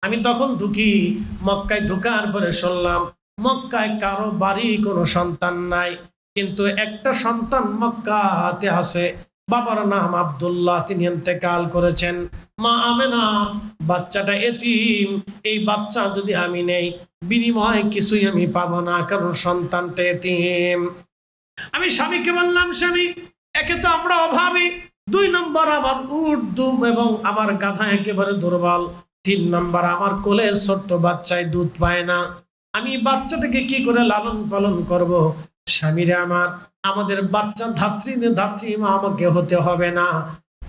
আমি তখন ঢুকি, মক্কায় ঢুকার পরে শুনলাম মক্কায় কারো বাড়ি কোনো সন্তান নাই, কিন্তু একটা সন্তান মক্কাতে আছে। বাবার নাম আব্দুল্লাহ, তিনি ইন্তেকাল করেছেন। মা আমেনা বাচ্চাটা এতিম, এই বাচ্চা যদি আমি নেই বিনিময় কিছুই আমি পাবো না, কারণ সন্তানটা এতিম। আমি স্বামীকে বললাম, স্বামী একে তো আমরা অভাবী, 2 নম্বর আমার উট দুম এবং আমার গাধা একেবারে দুর্বল, 3 নম্বর আমার কোলের ছোট্ট বাচ্চায় দুধ পায় না, আমি বাচ্চাটাকে কি করে লালন পালন করব? স্বামীরে আমার, আমাদের বাচ্চা ধাত্রী মা আমাকে হতে হবে না,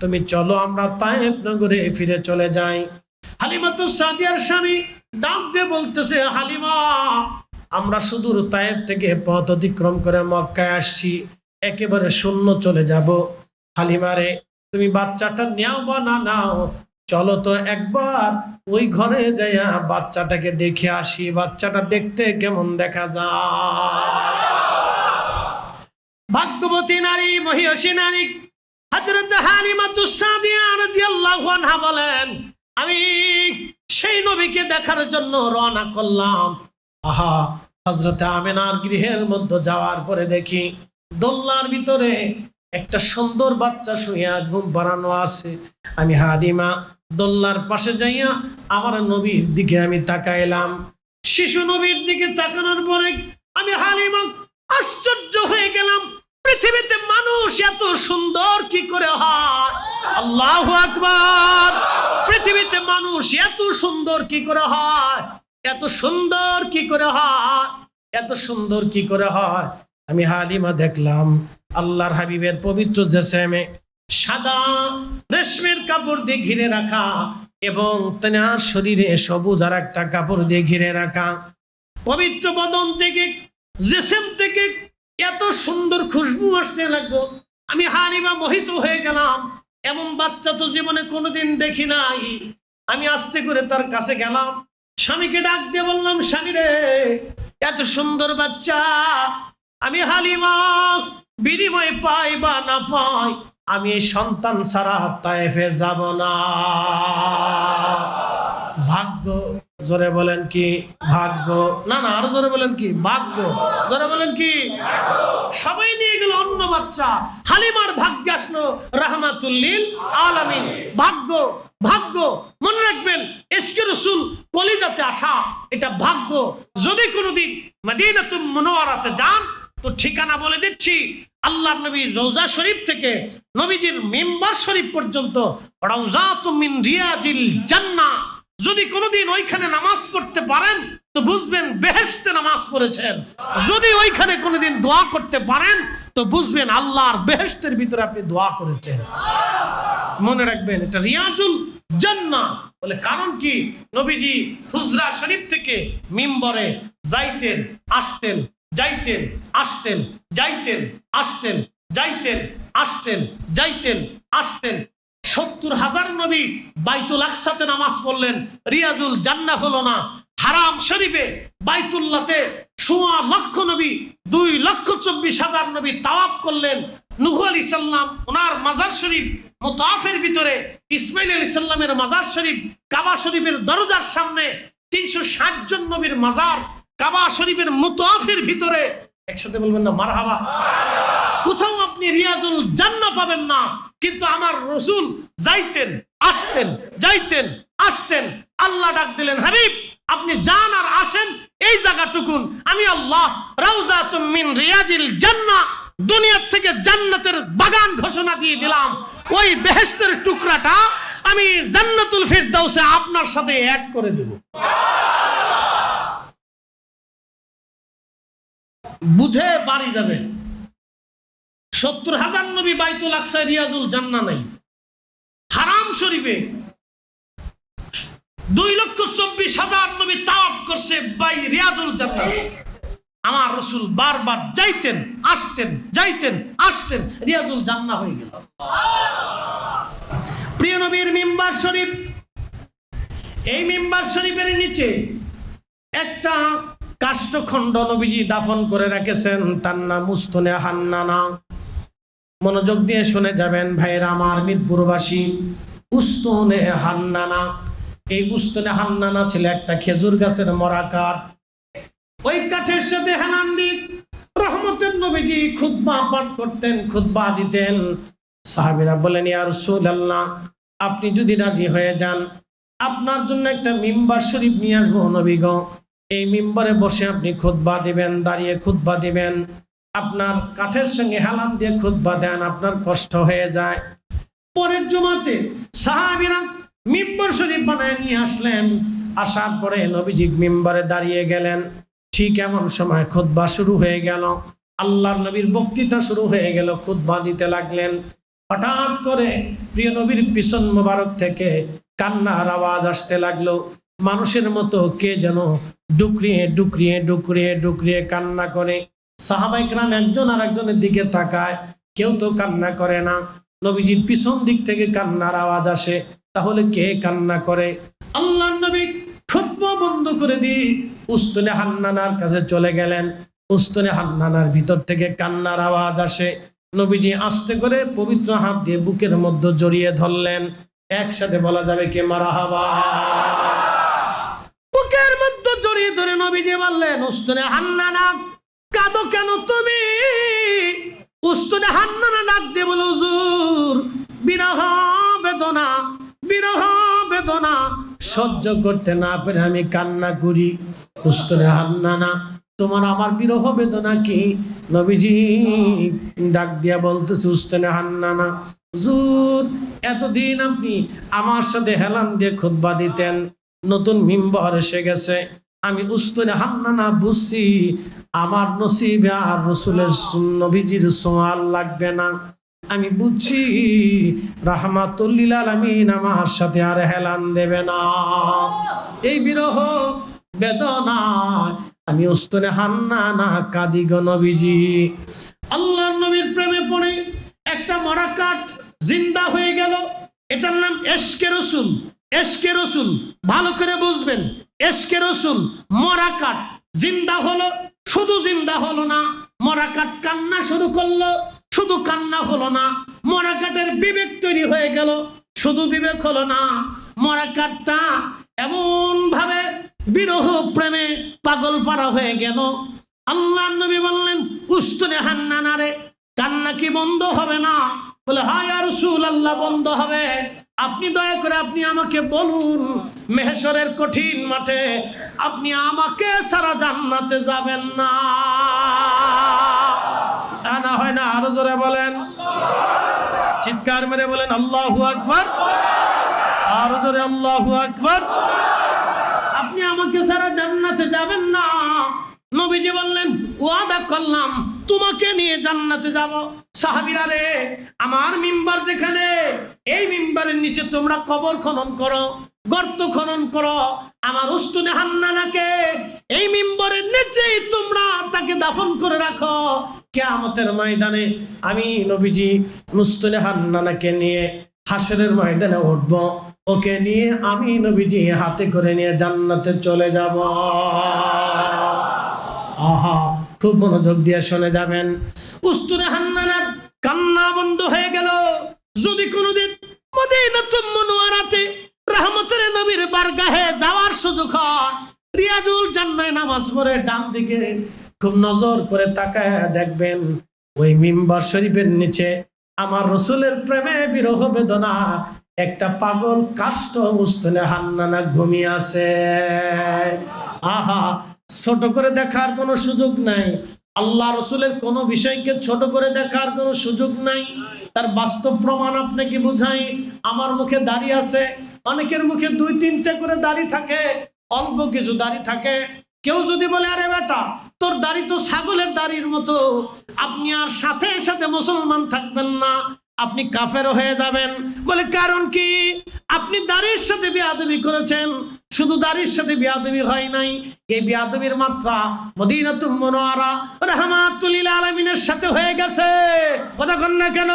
তুমি চলো আমরা তায়েফ নগরে ফিরে চলে যাই। হালিমাতুস সাদিয়ার স্বামী ডাক দিয়ে বলতেছে, হালিমা আমরা সুদূর তায়েফ থেকে পথ অতিক্রম করে মক্কায় আসছি, একেবারে শূন্য চলে যাব। হালিমারে তুমি বাচ্চাটা নেও বা না নাও, চলো তো একবার ওই ঘরে যাইয়া বাচ্চাটাকে দেখে আসি, বাচ্চাটা দেখতে কেমন দেখা যায়। ভাগ্যবতী নারী, মহিয়সী নারী হযরত হালিমাতুস সাদিয়া রাদিয়াল্লাহু আনহা বলেন, আমি সেই নবীকে দেখার জন্য রওনা করলাম। হযরত আমিনার গৃহের মধ্যে যাওয়ার পরে দেখি দোলনার ভিতরে একটা সুন্দর বাচ্চা শুইয়া ঘুম পাড়ানো আছে। আমি হালিমা দোলনার পাশে যাইয়া আমার নবীর দিকে আমি তাকাইলাম। শিশু নবীর দিকে তাকানোর পরে আমি হালিমা আশ্চর্য হয়ে গেলাম। পৃথিবীতে মানুষ এত সুন্দর কি করে হয়? আল্লাহু আকবার। পৃথিবীতে মানুষ এত সুন্দর কি করে হয়? এত সুন্দর কি করে হয়? এত সুন্দর কি করে হয়? আমি হালিমা দেখলাম আল্লাহর হাবিবের পবিত্র জেসেমে সাদা রেশমের কাপড় দিয়ে ঘিরে রাখা এবং তার শরীরে সবুজ আর একটা কাপড় দিয়ে ঘিরে রাখা। পবিত্র বদন থেকে জেসেম থেকে এত সুন্দর খুশবু আসতে লাগলো। আমি হালিমা মোহিত হয়ে গেলাম। এমন বাচ্চা তো জীবনে কোনোদিন দেখি নাই। আমি আস্তে করে তার কাছে গেলাম, স্বামীকে ডাক দিয়ে বললাম, স্বামী রে, এত সুন্দর বাচ্চা আমি হালিমা বিনিময় পাই বা না পাই, আমি এই সন্তান ছাড়া তায়েফে যাব না। ভাগ্য, জোরে বলেন কি ভাগ্য? না না, আরো জোরে বলেন কি ভাগ্য? জোরে বলেন কি? সবাই নিয়ে গেল অন্য বাচ্চা। হালিমার ভাগ্য আসলো রাহমাতুল লিল আলামিন। ভাগ্য, ভাগ্য মনে রাখবেন, ইশকে রাসূল কলিজাতে আসা, এটা ভাগ্য। যদি কোনোদিন মদিনাতুল মুনাওয়ারাতে যান তো ঠিকানা বলে দিচ্ছি, আল্লাহর নবীর রওজা শরীফ থেকে নবীজির মিম্বার শরীফ পর্যন্ত রাউজাতুম মিন রিয়াজিল জান্নাহ। যদি কোনোদিন ওইখানে নামাজ পড়তে পারেন তো বুঝবেন বেহেশতে নামাজ পড়েছেন। যদি ওইখানে কোনোদিন দোয়া করতে পারেন তো বুঝবেন আল্লাহর বেহেশতের ভিতরে আপনি দোয়া করেছেন। মনে রাখবেন, এটা রিয়াজুল জান্নাহ বলে। কারণ কি? নবীজি হুজরা শরীফ থেকে মিম্বরে যাইতেন আসতেন, যাইতেন আসতেন, যাইতেন আসতেন, যাইতেন আসতেন, যাইতেন আসতেন। ৭০,০০০ নবী বাইতুল আকসাতে নামাজ পড়লেন, রিয়াজুল জান্নাহ হলো না। হারাম শরীফে বাইতুল্লাহতে ১৬ লক্ষ নবী, ২,২৪,০০০ নবী তাওয়াফ করলেন। নূহ আলাইহিস সালাম ওনার মাজার শরীফ মুতাফের ভিতরে, ইসমাইল আলাইহিস সালামের মাজার শরীফ কাবা শরীফের দরজার সামনে ৩৬০ জন নবীর মাজার কাবা শরীফের মুতাফের ভিতরে। একসাথে বলবেন না মারহাবা? কোথাও আপনি রিয়াজুল জান্নাহ পাবেন না, কিন্তু আমার রাসূল যাইতেন আসতেন, যাইতেন আসতেন। আল্লাহ ডাক দিলেন, হাবিব আপনি যান আর আসেন এই জায়গাটুকুন আমি আল্লাহ রাউজাতুম মিন রিয়াজিল জান্নাহ, দুনিয়ার থেকে জান্নাতের বাগান ঘোষণা দিয়ে দিলাম। ওই বেহেশতের টুকরাটা আমি জান্নাতুল ফিরদাউসে আপনার সাথে অ্যাড করে দেব। বুঝে বাড়ি যাবেন। ৭০,০০০ নবী বাইতুল আকসায় রিয়াজুল জান্নাহ নাই। হারাম শরীফে ২,২৪,০০০ নবী তাওয়াফ করছে বাই রিয়াজুল জান্নাহ। আমার রাসূল বারবার যাইতেন আসতেন, যাইতেন আসতেন, রিয়াজুল জান্নাহ হয়ে গেল। প্রিয় নবীর মিম্বার শরীফ, এই মিম্বার শরীফের নিচে একটা কাষ্ঠখণ্ড নবীজি দাফন করে রেখেছেন, তার নাম উস্তুনে হান্নানা। মনোযোগ দিয়ে শুনে যাবেন ভাইরা আমার মিরপুরবাসী। উস্তুনে হান্নানা, এই উস্তুনে হান্নানা ছিল একটা খেজুর গাছের মরা কাঠ। ওই কাঠের সাথে হেলান দিয়ে রহমতের নবীজি খুতবা পাঠ করতেন, খুতবা দিতেন। সাহাবীরা বলেন, ইয়া রাসূলুল্লাহ আপনি যদি রাজি হয়ে যান আপনার জন্য একটা মিম্বার শরীফ নিয়ে আসবো নবী গো। এই মিম্বরে বসে আপনি খুতবা দিবেন, দাঁড়িয়ে খুতবা দিবেন। আপনার কাঠের সঙ্গে হেলান দিয়ে খুতবা দেন, আপনার কষ্ট হয়ে যায়। পরের জুমাতে সাহাবীরা মিম্বর শরীফ বানায় নিয়ে আসলেন। আসার পরে নবীজি মিম্বরে দাঁড়িয়ে গেলেন। ঠিক এমন সময় খুতবা শুরু হয়ে গেল, আল্লাহর নবীর বক্তৃতা শুরু হয়ে গেল, খুতবা দিতে লাগলেন। হঠাৎ করে প্রিয় নবীর পিছন মোবারক থেকে কান্নার আওয়াজ আসতে লাগলো। মানুষের মতো কে যেন ডুকরিয়ে ডুকরিয়ে ডুকরিয়ে ডুকরিয়ে কান্না করে। সাহাবায়ে কেরাম একজন আর একজনের দিকে তাকায়, কেউ তো কান্না করে না। নবীজির পিছন দিক থেকে কান্নার আওয়াজ আসে, তাহলে কে কান্না করে? আল্লাহর নবী খুতবা বন্ধ করে দিয়ে উস্তুনে হান্নানার কাছে চলে গেলেন। উস্তুনে হান্নানার ভিতর থেকে কান্নার আওয়াজ আসে। নবীজি আস্তে করে পবিত্র হাত দিয়ে বুকের মধ্যে জড়িয়ে ধরলেন। একসাথে বলা যাবে কে মারহাবা? বুকের মধ্যে জড়িয়ে ধরে নবীজি বললেন, উস্তুনে হান্নানা কাঁদো কেন তুমি? উস্তুনে হান্নানা ডাক দিয়ে বলে হুজুর বিরহ বেদনা, বিরহ বেদনা সহ্য করতে না পেরে আমি কান্না করি। উস্তুনে হান্নানা, তোমার আমার বিরহ বেদনা কি? নবীজি ডাক দিয়া বলতেছে, উস্তুনে হান্নানা হুজুর এতদিন আপনি আমার সাথে হেলান দিয়ে খুতবা দিতেন, নতুন মিম্বর এসে গেছে, আমি উস্তুনে হান্নানা বুঝছি আমার নসিবে আর রসুলের নবীজির সোয়াল লাগবে না। আমি বুঝছি রাহমাতুল্লিল আলামিন আমার সাথে আর হেলান দেবে না। এই বিরহ বেদনা আমি উস্তুনে হান্নানা কাঁদি গো নবীজি। আল্লাহর নবীর প্রেমে পড়ে একটা মরা কাঠ জিন্দা হয়ে গেল, এটার নাম এশকে রসুল। এশকে রসুল ভালো করে বুঝবেন, এশকে রসুল মরা কাঠ জিন্দা হলো। শুধু জিন্দা হলো না, মরা কাঠ কান্না শুরু করলো। শুধু কান্না হলো না, মরা কাঠের বিবেক তৈরি হয়ে গেল। শুধু বিবেক হলো না, মরা কাঠটা এমন ভাবে বিরহ প্রেমে পাগল পারা হয়ে গেল। আল্লাহ নবী বললেন, উস্তুনে হান্নানা রে, কান্না কি বন্ধ হবে না? বলে হ্যাঁ ইয়া রাসূলুল্লাহ, বন্ধ হবে। আপনি দয়া করে আপনি আমাকে বলুন, মেহশরের কঠিন মাঠে আপনি আমাকে সারা জান্নাতে যাবেন না? না হয় না, আরো জোরে বলেন, চিৎকার মেরে বলেন আল্লাহু আকবার, আরো জোরে আল্লাহু আকবার। আপনি আমাকে সারা জান্নাতে যাবেন না? নবীজি বললেন, ওয়াদা করলাম তোমাকে নিয়ে জান্নাতে যাব। সাহাবীরা রে, আমার মিম্বার যেখানে, এই মিম্বারের নিচে তোমরা কবর খনন করো, গর্ত খনন করো। আমার উস্তুনে হান্নানাকে এই মিম্বরের নিচেই তোমরা তাকে দাফন করে রাখো। কিয়ামতের ময়দানে আমি নবীজি উস্তুনে হান্নানাকে নিয়ে হাশরের ময়দানে উঠব, ওকে নিয়ে আমি নবীজি হাতে করে নিয়ে জান্নাতে চলে যাব। আহা, খুব মনোযোগ দিয়ে শুনে যাবেন। উস্তুনে হান্নানার কান্না বন্ধ হয়ে গেল। যদি কোনোদিন মদিনাতুল মুনওয়ারাতে রহমতের নবীর বারগাহে যাওয়ার সুযোগ হয়, রিয়াজুল জান্নায় নামাজ পড়ে ডান দিকে খুব নজর করে তাকায় দেখবেন, ওই মিম্বার শরীফের নিচে আমার রসুলের প্রেমে বিরহ বেদনা একটা পাগল কাষ্ঠ উস্তুনে হান্নানা ঘুমিয়ে আছে। আহা, ছোট করে দেখার কোনো সুযোগ নাই। আল্লাহ রসুলের কোনো বিষয়কে ছোট করে দেখার কোনো সুযোগ নাই। তার বাস্তব প্রমাণ আপনাকে বুঝাই। আমার মুখে দাড়ি আছে, অনেকের মুখে 2-3টে করে দাড়ি থাকে, অল্প কিছু দাড়ি থাকে। কেউ যদি বলে আরে বেটা তোর দাড়ি তো ছাগলের দাড়ির মতো, আপনি আর সাথে সাথে মুসলমান থাকবেন না, আপনি কাফের হয়ে যাবেন। বলে কারণ কি? আপনি দাড়ির সাথে বেয়াদবি করেছেন। শুধু দাড়ির সাথে বেয়াদবি হয় নাই, এই বেয়াদবির মাত্রা মদিনাতুল মুনওয়ারা রাহমাতুল লিল আলামিনের সাথে হয়ে গেছে। কথা কন না কেন?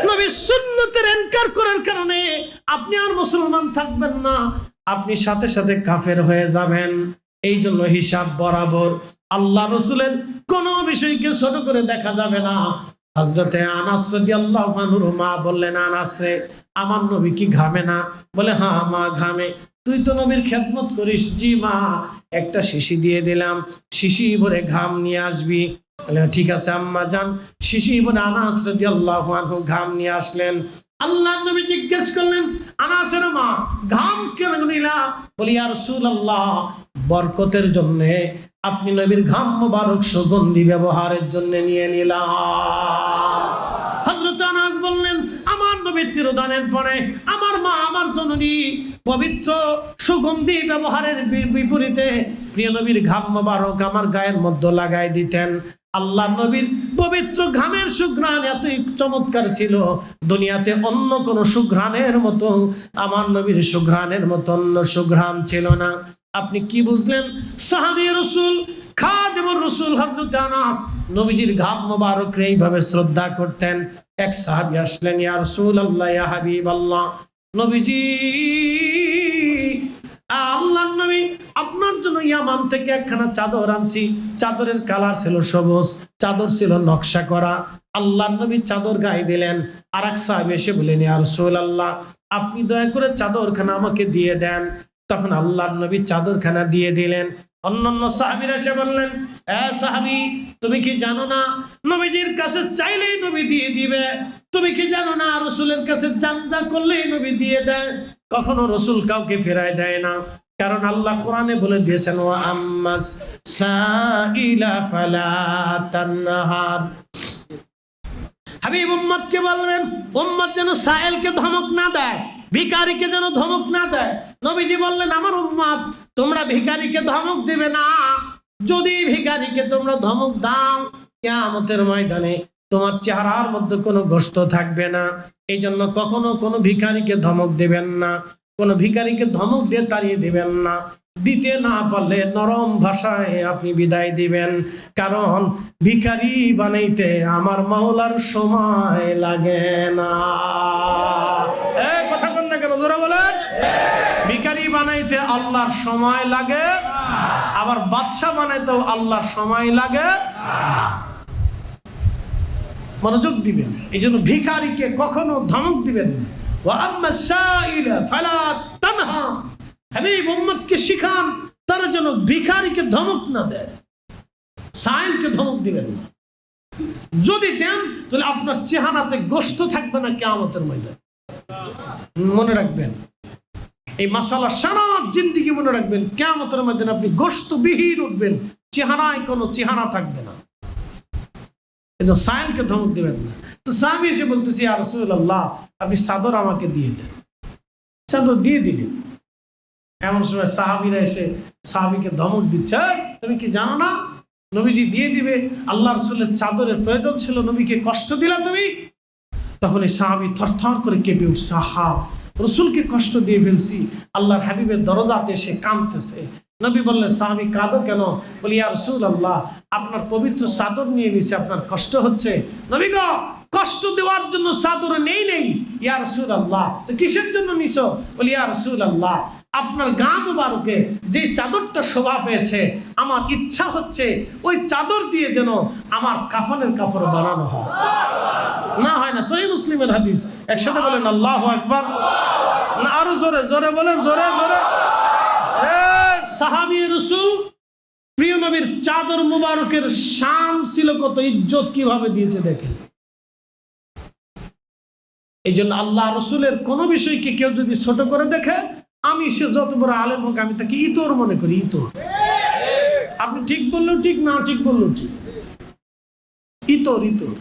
নবীর সুন্নতের ইনকার করার কারণে আপনি আর মুসলমান থাকবেন না, আপনি সাথে সাথে কাফের হয়ে যাবেন। এই জন্য হিসাব বরাবর। আল্লাহ রসুলের কোনো বিষয়কে ছোট করে দেখা যাবে না। হযরতে আনাস রাদিয়াল্লাহু আনহুর মা বললেন, আনাস রে, আমার নবী কি ঘামে না? বলে হ্যাঁ মা ঘামে। তুই তো নবীর খেদমত করিস। জি মা, একটা শিশি দিয়ে দিলাম, শিশি ভরে ঘাম নিয়ে আসবি। বলে ঠিক আছে আম্মা যান। শিশি ভরে আনাস রাদিয়াল্লাহু আনহু ঘাম নিয়ে আসলেন। আল্লাহ নবী জিজ্ঞেস করলেন, আনাসের মা ঘাম কেন দিলা? বলি ইয়া রাসূলুল্লাহ, বরকতের জন্য আপনি নবীর ঘাম মোবারক সুগন্ধি ব্যবহারের জন্য নিয়ে নিলাম। হযরত আনাস বললেন, আমার নবীর তিরোধানের পরে আমার মা আমার জননী পবিত্র সুগন্ধি ব্যবহারের বিপরীতে প্রিয় নবীর ঘাম মোবারক আমার গায়ের মধ্যে লাগাই দিতেন। আল্লাহ নবীর পবিত্র ঘামের সুঘ্রাণ এতই চমৎকার ছিল, দুনিয়াতে অন্য কোন সুঘ্রাণের মতো, আমার নবীর সুঘ্রাণের মতো অন্য সুঘ্রাণ ছিল না। আপনি কি বুঝলেন? সাহাবী রাসূল খাদিমুর রাসূল হযরত আনাস নবীজির ঘাম মোবারক এইভাবে শ্রদ্ধা করতেন। এক সাহাবী আসলেন, ইয়া রাসূলুল্লাহ, ইয়া হাবিবাল্লাহ, নবীজি আল্লাহর নবী আপনার জন্য ইয়ামান থেকে একখানা চাদর আনছি। চাদরের কালার ছিল সবুজ, চাদর ছিল নকশা করা। আল্লাহর নবী চাদর গায়ে দিলেন। আর এক সাহাবী এসে বললেন, ইয়া রাসূলুল্লাহ, আপনি দয়া করে চাদরখানা আমাকে দিয়ে দেন। তখন আল্লাহর নবী চাদরখানা দিয়ে দিলেন। অন্যান্য সাহাবীরা এসে বললেন, সাহাবী, তুমি কি জানো না নবীজির কাছে চাইলেই নবী দিয়ে দিবে? তুমি কি জানো না রাসূলের কাছে জানদা করলেই নবী দিয়ে দেয়? কখনো রাসূল কাউকে ফেরায় দেয় না, কারণ আল্লাহ কোরআনে বলে দিয়েছেন, ওয়া আম্মাস সাইলা ফালা তানহার। হাবিব উম্মতকে বলবেন, উম্মত যেন সায়েলকে ধমক না দেয়, ভিখারিকে যেন ধমক না দেয়। নবীজি বললেন, আমার উম্মত তোমরা ভিখারিকে ধমক দিবে না। যদি ভিখারিকে তোমরা ধমক দাও, কিয়ামতের ময়দানে তোমার চেহারার মধ্যে কোনো গোশত থাকবে না। এই জন্য কখনো কোনো ভিখারিকে ধমক দেবেন না, কোনো ভিখারিকে ধমক দিয়ে তাড়িয়ে দিবেন না। দিতে না পারলে নরম ভাষায় আপনি বিদায় দিবেন, কারণ ভিখারি বানাইতে আমার মাওলার সময় লাগে না। কথা বল না কেন, জোরে বলেন। ভিখারি বানাইতে আল্লাহর সময় লাগে, আবার বাদশা বানাইতেও আল্লাহর সময় লাগে। মনোযোগ দিবেন। এই জন্য ভিখারিকে কখনো ধমক দিবেন না। ওয়া আম্মা সাইলা ফালা তানহার। হাবিব উম্মতকে শিখান তারা যেন ভিখারিকে ধমক না দেয়, সাইলকে ধমক দিবেন না। যদি দেন তাহলে আপনার চেহারাতে গোশত থাকবে না কিয়ামতের ময়দানে। মনে রাখবেন এই মাসালা, সারা জিন্দেগি মনে রাখবেন। কিয়ামতের ময়দানে আপনি গোশতবিহীন উঠবেন, চেহারায় কোনো চেহারা থাকবে না। কিন্তু সাইলকে ধমক দিবেন না। তো সাহাবী এসে বলতেছি, ইয়া রাসূলুল্লাহ, আপনি চাদর আমাকে দিয়ে দেন। চাদর দিয়ে দিলেন। এমন সময় সাহাবীরা এসে সাহাবীকে ধমক দিচ্ছে, তুমি কি জানো না নবীজি দিয়ে দিবে? আল্লাহ রাসূলের চাদরের প্রয়োজন ছিল, নবীকে কষ্ট দিলা তুমি। তখন এই সাহাবী থরথর করে কেঁপে উঠছে, আহা, রাসূলকে কষ্ট দিয়ে ফেলছি। আল্লাহর হাবিবের দরজাতে এসে কাঁদতেছে। নবী বললেন, সাহাবী কাঁদো কেন? বলি, ইয়া রাসূলুল্লাহ, আপনার পবিত্র চাদর নিয়ে নিছে, আপনার কষ্ট হচ্ছে। নবী গো, কষ্ট দেওয়ার জন্য চাদর নেই। ইয়া রাসূলুল্লাহ, তো কিসের জন্য নিছো? বলি, ইয়া রাসূলুল্লাহ, আপনার গা মুবারকে যে চাদরটা শোভা পেয়েছে, আমার ইচ্ছা হচ্ছে ওই চাদর দিয়ে যেন আমার কাফনের কাপড় বানানো হয়। না হয় না? সহিহ মুসলিমের হাদিস। একসাথে বলেন আল্লাহু আকবার। না, আরো জোরে জোরে বলেন, জোরে জোরে। সাহাবী রাসূল প্রিয় নবীর চাদর মুবারকের শান ছিল কত, ইজ্জত কিভাবে দিয়েছে দেখেন। এই জন্য আল্লাহ রাসূলের কোন বিষয়কে কেউ যদি ছোট করে দেখে, আমি সে যত বড় আলেম হোক, আমি তাকে ইতর মনে করি। ইতর, আপনি ঠিক বললেও ঠিক, না ঠিক বললেও ঠিক। ইতর ইতর।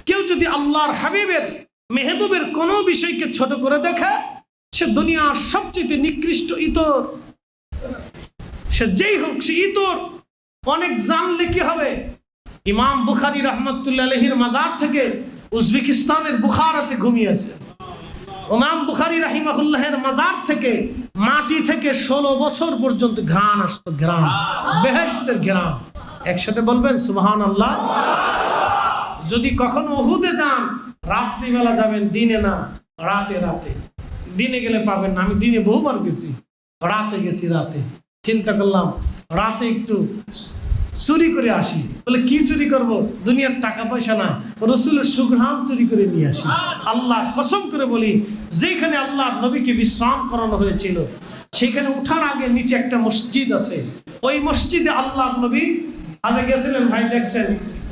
কেউ যদি আল্লাহর হাবিবের মেহবুবের কোন বিষয়কে ছোট করে দেখে, সে দুনিয়ার সবচেয়ে নিকৃষ্ট ইতর। সে যেই হোক, সে ইতর। অনেক জানলে কি হবে? ইমাম বুখারী রাহমাতুল্লাহ আলাইহির মাজার থেকে উজবেকিস্তানের বুখারাতে ঘুমিয়েছে। ইমাম বুখারী রাহিমাহুল্লাহের মাজার থেকে মাটি থেকে 16 বছর পর্যন্ত ঘ্রাণ আসতো, ঘ্রাণ, বেহেশতের ঘ্রাণ। একসাথে বলবেন সুবহানাল্লাহ। যদি কখনো উহুদে যান, রাত্রিবেলা যাবেন, দিনে না, রাতে। রাতে দিনে গেলে পাবেন না। আমি দিনে বহুবার গেছি, রাতে গেছি। রাতে চিন্তা করলাম রাতে একটু চুরি করে আসি। বলে, কি চুরি করব? দুনিয়ার টাকা পয়সা না, রাসূলের সুঘ্রাণ চুরি করে নিয়ে আসি। আল্লাহ কসম করে বলি, যেখানে আল্লাহর নবীকে বিশ্রাম করানো হয়েছিল, সেখানে উঠার আগে নিচে একটা মসজিদ আছে। ওই মসজিদে আল্লাহর নবী আগে গেছিলেন। ভাই দেখছেন?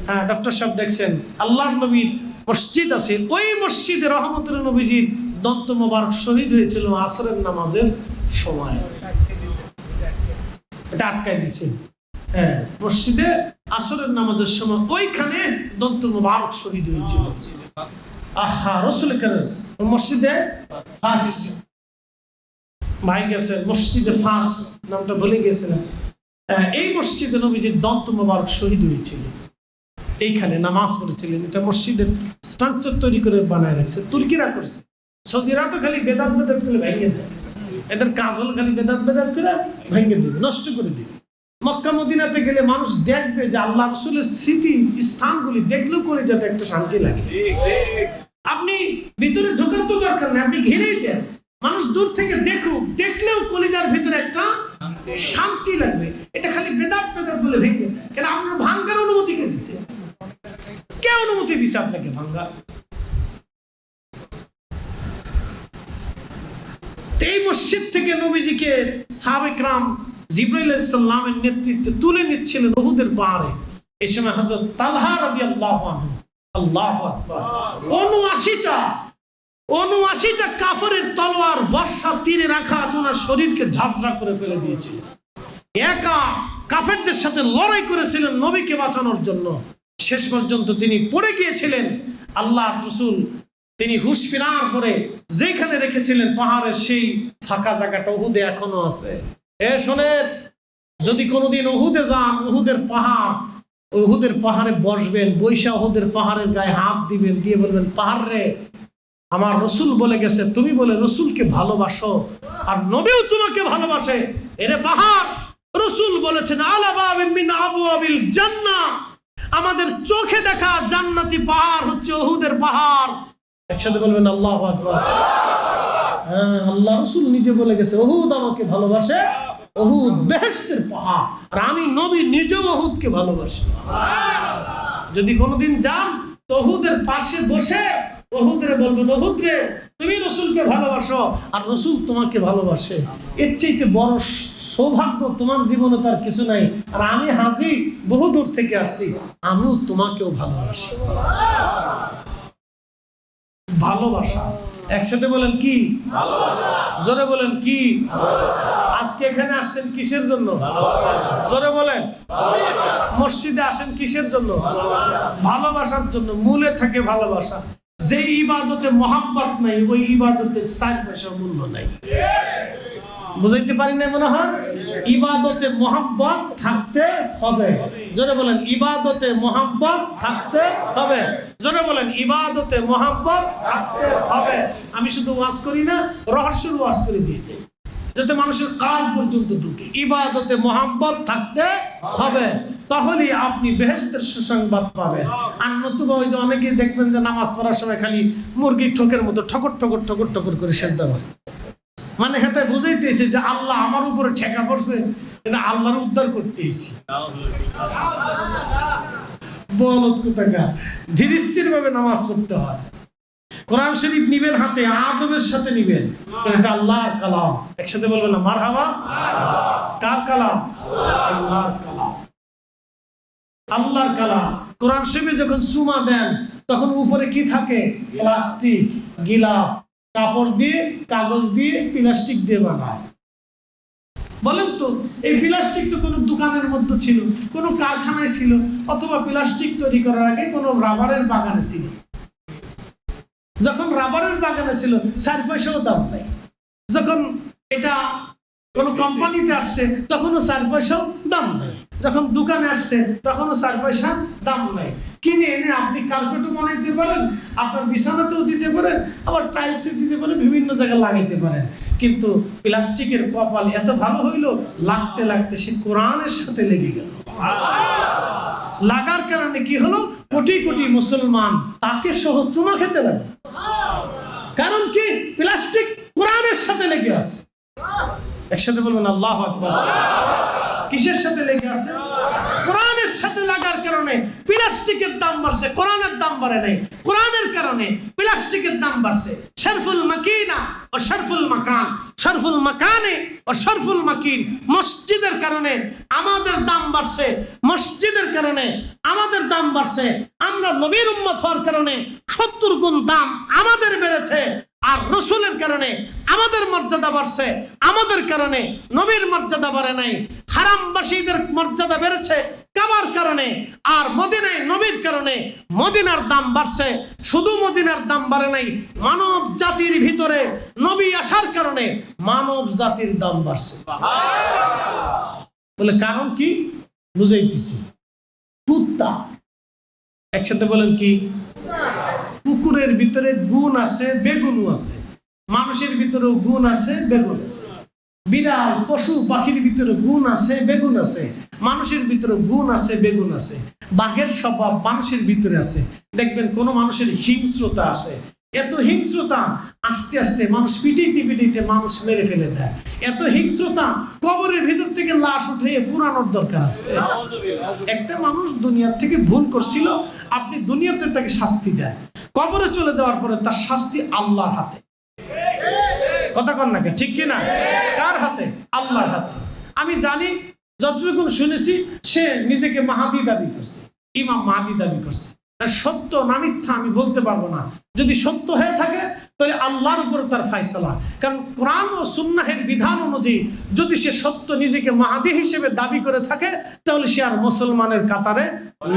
হ্যাঁ, ডক্টর সাহেব দেখছেন? আল্লাহর নবীর মসজিদ আছে। ওই মসজিদে রহমতের নবীজির দন্ত মোবারক শহীদ হয়েছিল আসরের নামাজের সময়। এটা আটকায় দিছে। হ্যাঁ, মসজিদে আসরের নামাজের সময় ওইখানে দন্ত মোবারক শহীদ হয়েছিল। আহা, রাসূল করিম মসজিদে ফাস। ভাই গেছেন মসজিদে ফাস, নামটা ভুলে গেছিলাম। এই মসজিদে নবীজির দন্ত মোবারক শহীদ হয়েছিল। এইখানে নামাজ পড়েছিলেন। এটা মসজিদের স্ট্রাকচার তৈরি করে বানায় রাখছে, তুর্কিরা করছে। সৌদিরা তো খালি বেদাত বেদাত করে ভেঙে দেয়। এদের কাজ হল খালি বেদাত বেদাত করে ভেঙে দিবে, নষ্ট করে দিবে। মক্কা মদিনাতে গেলে মানুষ দেখবে যে আল্লাহ রাসূলের স্মৃতি স্থানগুলি দেখলেও করে যাতে একটা শান্তি লাগে। আপনি ভিতরে ঢোকার তো দরকার নেই, আপনি ঘিরেই দেন, মানুষ দূর থেকে দেখুক, দেখলেও কলিজার ভিতরে একটা শান্তি লাগবে। এটা খালি বেদাত বেদাত বলে ভেঙে দেয়। কেন? আপনার ভাঙ্গার অনুমতি কে দিছে? কে অনুমতি দিছে আপনাকে ভাঙ্গার? এই মসজিদ থেকে নবীজিকে সাহাবায়ে কেরাম জিবরাইল আলাইহিস সালামের নেতৃত্বে তুলে নিচ্ছিলেন উহুদের পাহাড়ে। এই সময় হযরত তালহা রাদিয়াল্লাহু আনহু, আল্লাহু আকবার, ৭৯টা কাফেরের তলোয়ার বর্ষা তীরে রাখা ওনার শরীরকে ঝাঁঝরা করে ফেলে দিয়েছিল। একা কাফেরদের সাথে লড়াই করেছিলেন নবীকে বাঁচানোর জন্য। শেষ পর্যন্ত তিনি পড়ে গিয়েছিলেন। আল্লাহর রাসূল তিনি হুঁশ ফিরার পরে যেখানে রেখেছিলেন পাহাড়ের সেই ফাঁকা জায়গাটা উহুদে এখনো আছে। শোনেন, যদি কোনোদিন উহুদে যান, উহুদের পাহাড়ে বসবেন, বৈশা উহুদের পাহাড়ের গায়ে হাত দিবেন, দিয়ে বলবেন, পাহাড় রে, আমার রসুল বলে গেছে তুমি বলে রসুলকে ভালোবাসো, আর নবীও তোমাকে ভালোবাসে। এরে পাহাড়, রসুল বলেছেন আলা বাবিন মিন আবওয়াবিল জান্নাহ, আমাদের চোখে দেখা জান্নাতি পাহাড় হচ্ছে উহুদের পাহাড়। একসাথে বলবেন আল্লাহু আকবার। হ্যাঁ, আল্লাহ রসুল নিজে বলে গেছে উহুদ আমাকে ভালোবাসে, উহুদ বেহেশতের পাহাড়, আর আমি নবী নিজেও উহুদকে ভালোবাসি। যদি কোনোদিন যান তো উহুদের পাশে বসে উহুদরে বলবেন, উহুদ রে, তুমি রসুলকে ভালোবাসো আর রসুল তোমাকে ভালোবাসে। এর চাইতে বড় সৌভাগ্য তোমার জীবনে তার কিছু নাই। আর আমি হাজি, বহু দূর থেকে আসছি, আমিও তোমাকেও ভালোবাসি। ভালোবাসা। একসাথে বলেন কি? ভালোবাসা। জোরে বলেন কি? ভালোবাসা। আজকে এখানে আসছেন কিসের জন্য? ভালোবাসা। জোরে বলেন। ভালোবাসা। মসজিদে আসেন কিসের জন্য? ভালোবাসা। ভালোবাসার জন্য। মূলে থাকে ভালোবাসা। যে ইবাদতে মহাব্বত নাই, ওই ইবাদতের 4 পয়সা মূল্য নাই। বুঝাইতে পারি না মনে হয়? ইবাদতে মহাব্বত থাকতে হবে। জোরে বলেন, ইবাদতে মহাব্বত থাকতে হবে। জোরে বলেন, ইবাদতে মহাব্বত থাকতে হবে। আমি শুধু ওয়াজ করি না, রহস্যের ওয়াজ করে দিয়েছি, যাতে মানুষের কাল পর্যন্ত ঢুকে। ইবাদতে মহাব্বত থাকতে হবে, তাহলে আপনি বেহেশতের সুসংবাদ পাবেন। আর নতুবা ওই যে অনেকেই দেখবেন যে নামাজ পড়ার সময় খালি মুরগির ঠোকের মতো ঠকর ঠকর ঠকর ঠকর করে সেজদা করে, মানে হাতে বুঝাইতেছে যে আল্লাহ আমার উপরে ঠেকা পড়ছে, এটা আল্লাহর উদ্ধার করতে এসেছি। বলত কোথাকার। ধীর স্থির ভাবে নামাজ পড়তে হয়। কোরআন শরীফ নিবেন হাতে, আদবের সাথে নিবেন, এটা আল্লাহর কালাম। একসাথে বলবেন না মারহাবা। কার কালাম? আল্লাহর কালাম। আল্লাহর কালাম। কোরআন শরীফে যখন চুমা দেন তখন উপরে কি থাকে? প্লাস্টিক, গিলাফ, কাপড় দিয়ে, কাগজ দিয়ে, প্লাস্টিক দিয়ে বানায়। বলেন তো, এই প্লাস্টিক তো কোনো দোকানের মধ্যে ছিল, কোনো কারখানায় ছিল, অথবা প্লাস্টিক তৈরি করার আগে কোনো রাবারের বাগানে ছিল। যখন রাবারের বাগানে ছিল 4 পয়সাও দাম নাই। যখন এটা কোন কোম্পানিতে আসছে তখনও 4 পয়সাও দাম নাই। যখন দোকানে আসছে তখনও 4 পয়সা দাম নাই। কিনে এনে আপনি কার্পেটও বানাইতে পারেন, আপনার বিছানাতেও দিতে পারেন, আবার টাইলসে দিতে পারেন, বিভিন্ন জায়গায় লাগাইতে পারেন। কিন্তু প্লাস্টিকের কপাল এত ভালো হইলো, লাগতে লাগতে সে কোরআনের সাথে লেগে গেল। লাগার কারণে কি হলো? কোটি কোটি মুসলমান তাকে সহ চুমা খেতে লাগলো। কারণ কি? প্লাস্টিক কোরআনের সাথে লেগে আছে। একসাথে বলবেন আল্লাহু আকবার। কিসের সাথে লেগে আছে? কোরআনের সাথে লাগার কারণে প্লাস্টিকের দাম বাড়ছে, কোরআনের দাম বাড়ে নাই। কোরআনের কারণে প্লাস্টিকের দাম বাড়ছে। শরফুল মাকিনা ও শরফুল মাকান, শরফুল মাকানে ও শরফুল মাকিন। মসজিদের কারণে আমাদের দাম বাড়ছে, মসজিদের কারণে আমাদের দাম বাড়ছে। আমরা নবীর উম্মত হওয়ার কারণে 70 গুণ দাম আমাদের বেড়েছে। আর রসুলের কারণে আমাদের মর্যাদা বাড়ছে, আমাদের কারণে নবীর মর্যাদা বাড়ে নাই। হারামবাসীদের মর্যাদা বেড়েছে কাবার কারণে, আর মদিনায় নবীর কারণে মদিনার দাম বাড়ছে। শুধু মদিনার দাম বাড়ে নাই, মানব জাতির ভিতরে নবী আসার কারণে মানব জাতির দাম বাড়ছে। বলে কারণ কি? বুঝাইতেছি। কুত্তা। একসাথে বলেন কি? পুকুরের ভিতরে গুণ আছে, বেগুনও আছে। মানুষের ভিতরেও গুণ আছে, বেগুন আছে। বিড়াল, পশু পাখির ভিতরে গুণ আছে, বেগুন আছে। মানুষের ভিতরে গুণ আছে, বেগুন আছে। বাঘের স্বভাব মানুষের ভিতরে আছে। দেখবেন কোন মানুষের হিংস্রতা আছে, এত হিংস্রতা আস্তে আস্তে মানুষ পিটাইতে পিটাইতে মানুষ মেরে ফেলে দেয়। এত হিংস্রতা কবরের ভিতর থেকে লাশ উঠিয়ে পুরানোর দরকার আছে। একটা মানুষ দুনিয়ার থেকে ভুল করছিল, আপনি দুনিয়াতে তাকে শাস্তি দেন, কবরে চলে যাওয়ার পরে তার শাস্তি আল্লাহর হাতে। কথা কন নাকি? ঠিক কিনা? কার হাতে? আল্লাহর হাতে। আমি জানি, যতটুকু শুনেছি, সে নিজেকে মাহাদি দাবি করছে, ইমাম মাহাদি দাবি করছে। সত্য না মিথ্যা আমি বলতে পারবো না। যদি সত্য হয়ে থাকে তাহলে আল্লাহর উপর তার ফায়সালা, কারণ কোরআন ও সুন্নাহের বিধান অনুযায়ী যদি সে সত্য নিজেকে মাহাদি হিসেবে দাবি করে থাকে, তাহলে সে আর মুসলমানের কাতারে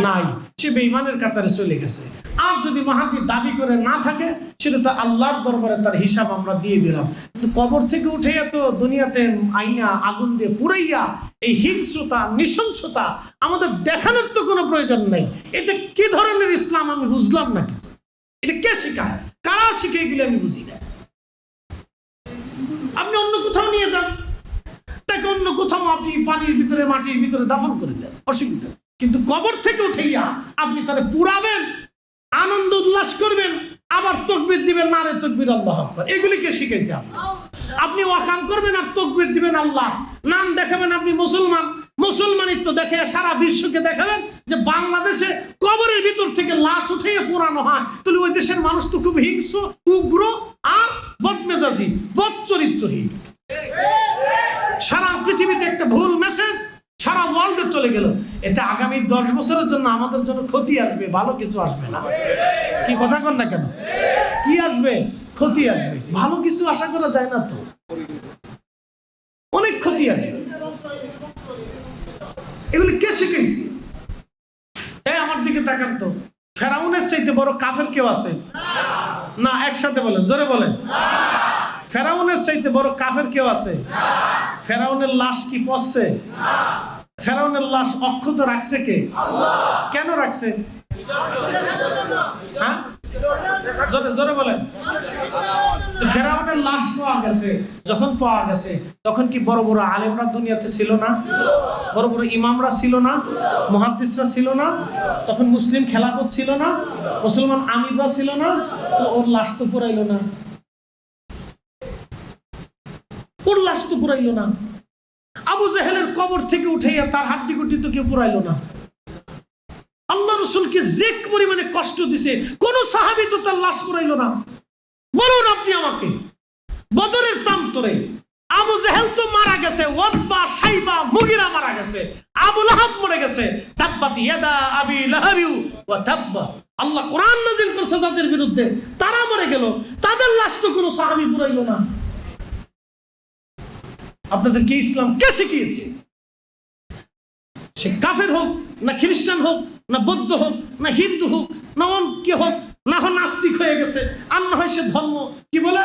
নাই, সে বেঈমানের কাতারে চলে গেছে। আর যদি মাহাদি দাবি করে না থাকে, সেটা তো আল্লাহর দরবারে তার হিসাব আমরা দিয়ে দিলাম। কিন্তু কবর থেকে উঠে তো দুনিয়াতে আইনা আগুন দিয়ে পুড়াইয়া এই হিংস্রতা, নৃশংসতা আমাদের দেখানোর তো কোনো প্রয়োজন নেই। এটা কি ধরনের ইসলাম আমি বুঝলাম না কিছু। এটা কে শেখায়, কারা শিখে, এগুলো আমি বুঝি না। আপনি অন্য কোথাও নিয়ে যান, তাকে অন্য কোথাও আপনি পানির ভিতরে, মাটির ভিতরে দাফন করে দেন, অসুবিধা। কিন্তু কবর থেকে উঠাইয়া আপনি তারে পুরাবেন, আনন্দ উল্লাস করবেন, আবার তাকবীর দিবেন, নারে তাকবীর, আল্লাহু আকবার, এগুলি কে শিখাইছে? আপনি ওয়াকাম করবেন আর তাকবীর দিবেন, আল্লাহ নাম দেখাবেন আপনি মুসলমান, মুসলমানিত্ব দেখে সারা বিশ্বকে দেখাবেন যে বাংলাদেশে কবরের ভিতর থেকে লাশ উঠিয়ে পুরানো হয়। তাহলে ওই দেশের মানুষ তো খুব হিংস্র, উগ্র আর বদমেজাজি, বদচরিত্রহীন। সারা পৃথিবীতে একটা ভুল মেসেজ সারা ওয়ার্ল্ডে চলে গেল। এটা আগামী 10 বছরের জন্য আমাদের জন্য ক্ষতি আসবে, ভালো কিছু আসবে না। কি কথা কন না কেন? কি আসবে? ক্ষতি আসবে, ভালো কিছু আশা করা যায় না তো, অনেক ক্ষতি আসবে। এগুলি কে শিখেছি? আমার দিকে তাকান তো, ফেরাউনের চাইতে বড় কাফের কেউ আছে? না, একসাথে বলেন, জোরে বলেন। ফেরাউনের চাইতে বড় কাফের কেউ আছে? ফেরাউনের লাশ কি পচছে? ফেরাউনের লাশ অক্ষত রাখছে কে? কেন রাখছে? হ্যাঁ, জোরে বলেন। ফেরাউনের লাশ পাওয়া গেছে, যখন পাওয়া গেছে তখন কি বড় বড় আলেমরা দুনিয়াতে ছিল না? বড় বড় ইমামরা ছিল না? মুহাদ্দিসরা ছিল না? তখন মুসলিম খেলাফত ছিল না? মুসলমান আমিররা ছিল না? তো ওর লাশ তো পুরাইলো না, ওর লাশ তো পুরাইলো না। আবু জেহেলের কবর থেকে উঠাইয়া তার হাড্ডি গুড্ডি তো কেউ পুরাইলো না। আল্লাহ রাসূলকে যে পরিমাণে কষ্ট দিছে, কোন সাহাবী তো তার লাশ পুরাইলো না। বলুন আপনি আমাকে, বদরের প্রান্তরে আবু জেহেল তো মারা গেছে, ওতবা, সাইবা, মুগিরা মারা গেছে, আবু লাহাব মরে গেছে, তাব্বাত ইয়াদা আবি লাহাব ওয়া তাব্বা। আল্লাহ কোরআন নাযিল করছে তাদের বিরুদ্ধে, তারা মরে গেল, তাদের লাশ তো কোনো সাহাবী পুরাইলো না। আপনাদেরকে ইসলাম কে শিখিয়েছে? সে কাফের হোক, না খ্রিস্টান হোক, না বৌদ্ধ হোক, না হিন্দু হোক, না অন্য হোক, না হয় নাস্তিক হয়ে গেছে, আর না হয় সে ধর্ম কি বলে,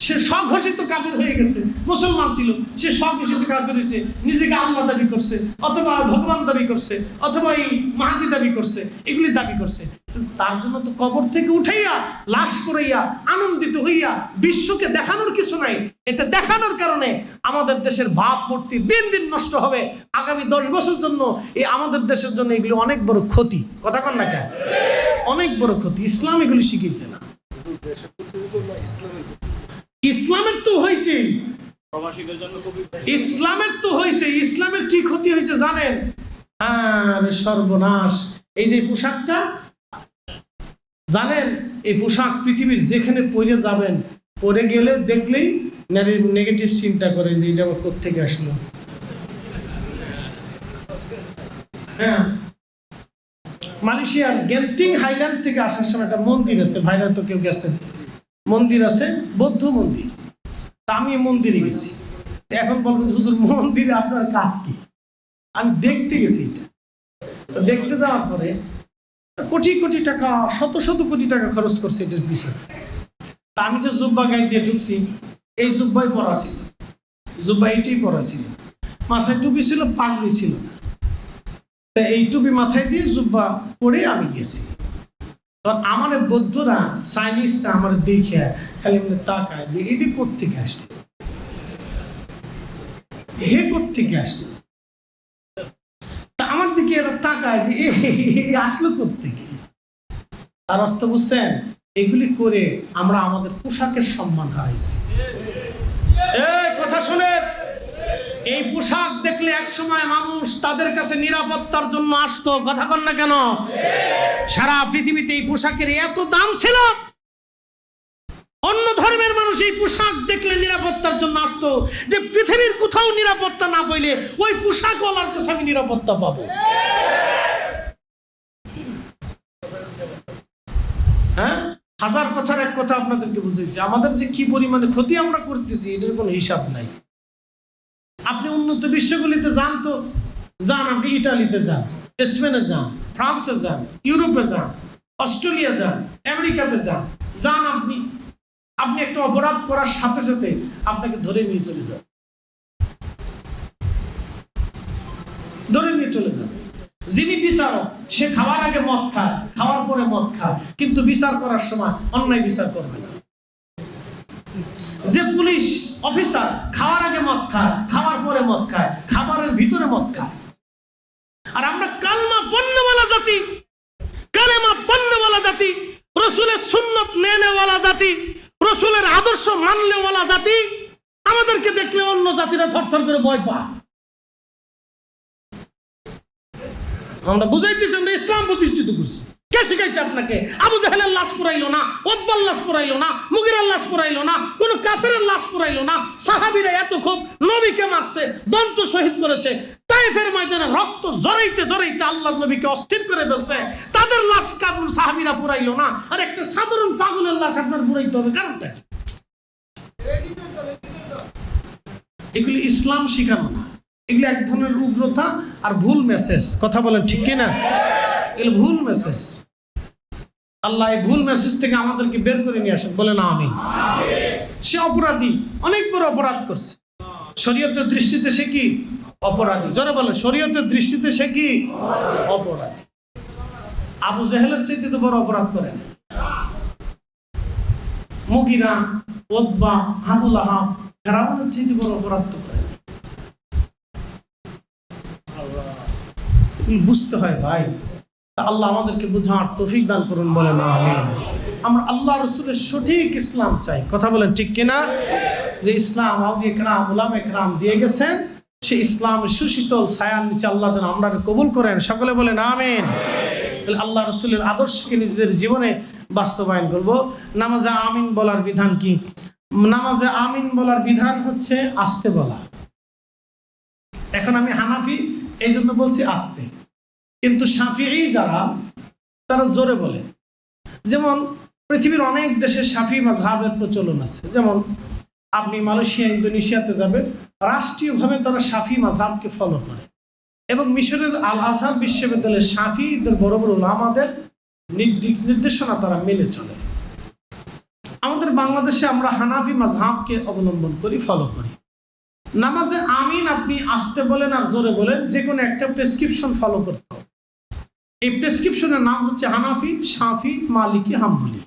সে স্বঘোষিত কাফের হয়ে গেছে। মুসলমান ছিল, সে স্বঘোষিত কাফের হয়েছে, নিজেকে আল্লাহ দাবি করছে, অথবা ভগবান দাবি করছে, অথবা এই মাহাদি দাবি করছে, এগুলি দাবি করছে। তার জন্য তো কবর থেকে উঠাইয়া লাশ পড়াইয়া আনন্দিত হইয়া বিশ্বকে দেখানোর কিছু নাই। এটা দেখানোর কারণে আমাদের দেশের ভাবমূর্তি দিন দিন নষ্ট হবে। আগামী 10 বছর জন্য এই আমাদের দেশের জন্য এগুলি অনেক বড় ক্ষতি। কথা কন না কেন? অনেক বড় ক্ষতি। ইসলাম এগুলি শিখিয়েছে না। ইসলামের তো হয়েছে, ইসলামের তো হয়েছে, ইসলামের কি ক্ষতি হয়েছে জানেন? আরে সর্বনাশ! এই যে পোশাকটা জানেন, এই পোশাক পৃথিবীর যেখানে পরে যাবেন, পরে গেলে দেখলেই নেগেটিভ চিন্তা করে যে এটা কোত্থেকে আসলো। হ্যাঁ, মালয়েশিয়ার গেন্টিং হাইল্যান্ড থেকে আসার সময় একটা মন্দির আছে, ভাইরা তো কেউ গেছেন, মন্দির আছে, বৌদ্ধ মন্দির। তা আমি মন্দিরে গেছি। এখন বলবেন হুজুর মন্দিরে আপনার কাজ কি? আমি দেখতে গেছি এটা। তো দেখতে যাওয়ার পরে কোটি কোটি টাকা, শত শত কোটি টাকা খরচ করছে এটার পিছনে। তা আমি যে জুব্বা গায়ে দিয়ে ঢুকছি, এই জুব্বাই পরা ছিল, জুব্বা এইটাই পরা ছিল, মাথায় টুপি ছিল, পাগড়ি ছিল না। তা এই টুপি মাথায় দিয়ে জুব্বা পরে আমি গেছি। আমার বৌদ্ধরা, চাইনিজরা আমার দেখে খালি তাকায় যে এটি কোত্থেকে আসলো, হে কোত্থেকে আসলো। তা আমার দিকে এরা তাকায় যে আসলো কোত্থেকে। তার অর্থ বুঝছেন? এগুলি করে আমরা আমাদের পোশাকের সম্মান হারাইছি। কথা শোনেন, এই পোশাক দেখলে এক সময় মানুষ তাদের কাছে নিরাপত্তার জন্য আসতো। কথা কন না কেন? সারা পৃথিবীতে এই পোশাকের এত দাম ছিল, অন্য ধর্মের মানুষ মানুষ এই পোশাক দেখলে নিরাপত্তার জন্য আসতো, যে পৃথিবীর কোথাও নিরাপত্তা না পাইলে ওই পোশাকওয়ালার কাছে আমি নিরাপত্তা পাবো। হ্যাঁ, হাজার কথার এক কথা আপনাদেরকে বুঝেছি, আমাদের যে কি পরিমাণে ক্ষতি আমরা করতেছি এটার কোনো হিসাব নাই। আপনি উন্নত বিশ্বগুলিতে যান, তো যান, আপনি ইটালিতে যান, স্পেনে যান, ফ্রান্সে যান, ইউরোপে যান, অস্ট্রেলিয়া যান, আমেরিকাতে যান, যান, আপনি একটা অপরাধ করার সাথে সাথে আপনাকে ধরে নিয়ে চলে যান, ধরে নিয়ে চলে যান। যিনি বিচারক সে খাওয়ার আগে মদ খায়, খাওয়ার পরে মদ খায়, কিন্তু বিচার করার সময় অন্যায় বিচার করবে না। যে পুলিশ অফিসার খাওয়ার আগে মদ খায়, খাওয়ার পরে মদ খায়, খাবারের ভিতরে মদ খায়। আর আমরা কালমা পণ্যওয়ালা জাতি, কালেমা পণ্যওয়ালা জাতি, রসুলের সুন্নত মেনেওয়ালা জাতি, রসুলের আদর্শ মানলেওয়ালা জাতি। আমাদেরকে দেখলে অন্য জাতিরা থরথর করে ভয় পায়। আমরা বুঝাইতেছি আমরা ইসলাম প্রতিষ্ঠিত করছি। কে শিখাইছে আপনাকে? আবু জাহেলের লাশ পুরাইলো না, উতবার লাশ পুরাইলো না, মুগিরের লাশ পুরাইলো না, কোন কাফেরের লাশ পুরাইলো না। সাহাবীরা এত খুব নবীকে মারছে, দন্ত শহীদ করেছে, তাইফের ময়দানে রক্ত জড়াইতে জড়াইতে আল্লাহর নবীকে অস্থির করে ফেলছে, তাদের লাশ কাবুল সাহাবীরা পুরাইলো না। আর একটা সাধারণ পাগলের লাশ আপনার পুরাইতে হবে, কারণটা কি? এগুলি ইসলাম শিখানো না, এগুলি এক ধরনের উগ্রতা আর ভুল মেসেজ। কথা বলেন ঠিক কিনা? এগুলো ভুল মেসেজ। আল্লাহ এই ভুল মেসেজ থেকে আমাদেরকে বের করে নিয়ে আসেন, বলে না আমিন। সে অপরাধী, অনেক বড় অপরাধ করছে। শরীয়তের দৃষ্টিতে সে কি? অপরাধী। জোরে বলেন, শরীয়তের দৃষ্টিতে সে কি? অপরাধী। আবু জাহেলের চাইতে তো বড় অপরাধ করেন মুগিরা, উতবা, আবু লাহাব, ফিরআউনের চাইতে বড় অপরাধ তো করেন। বুঝতে হয় ভাই। আল্লাহ আমাদেরকে বুঝার তৌফিক দান করুন, বলে না আমিন। আমরা আল্লাহ রসুলের সঠিক ইসলাম চাই। কথা বলেন ঠিক কিনা? যে ইসলাম আউলিয়া কেরাম, উলামা কেরাম দিয়ে গেছেন, সেই ইসলামের সুশীতল ছায়ার নিচে আল্লাহ যেন আমরা কবুল করেন। সকলে বলেন আমিন। আল্লাহ রসুলের আদর্শকে নিজেদের জীবনে বাস্তবায়ন করব। নামাজে আমিন বলার বিধান কি? নামাজে আমিন বলার বিধান হচ্ছে আস্তে বলা। এখন আমি হানাফি, এই জন্য বলছি আস্তে, কিন্তু শাফিঈ যারা তারা জোরে বলে। যেমন পৃথিবীর অনেক দেশে শাফি মাযহাবের প্রচলন আছে। যেমন আপনি মালয়েশিয়া, ইন্দোনেশিয়াতে যাবেন, রাষ্ট্রীয়ভাবে তারা শাফি মাযহাবকে ফলো করে। এবং মিশরের আল আজহার বিশ্ববিদ্যালয়ের শাফিদের বড় বড় উলামাদের নির্দেশনা তারা মেনে চলে। আমাদের বাংলাদেশে আমরা হানাফি মাযহাবকে অবলম্বন করি, ফলো করি। নামাজে আমিন আপনি আস্তে বলেন আর জোরে বলেন, যে কোনো একটা প্রেসক্রিপশন ফলো করতে হবে। এই প্রেসক্রিপশনের নাম হচ্ছে হানাফি, শাফি, মালিকি, হাম্বলি।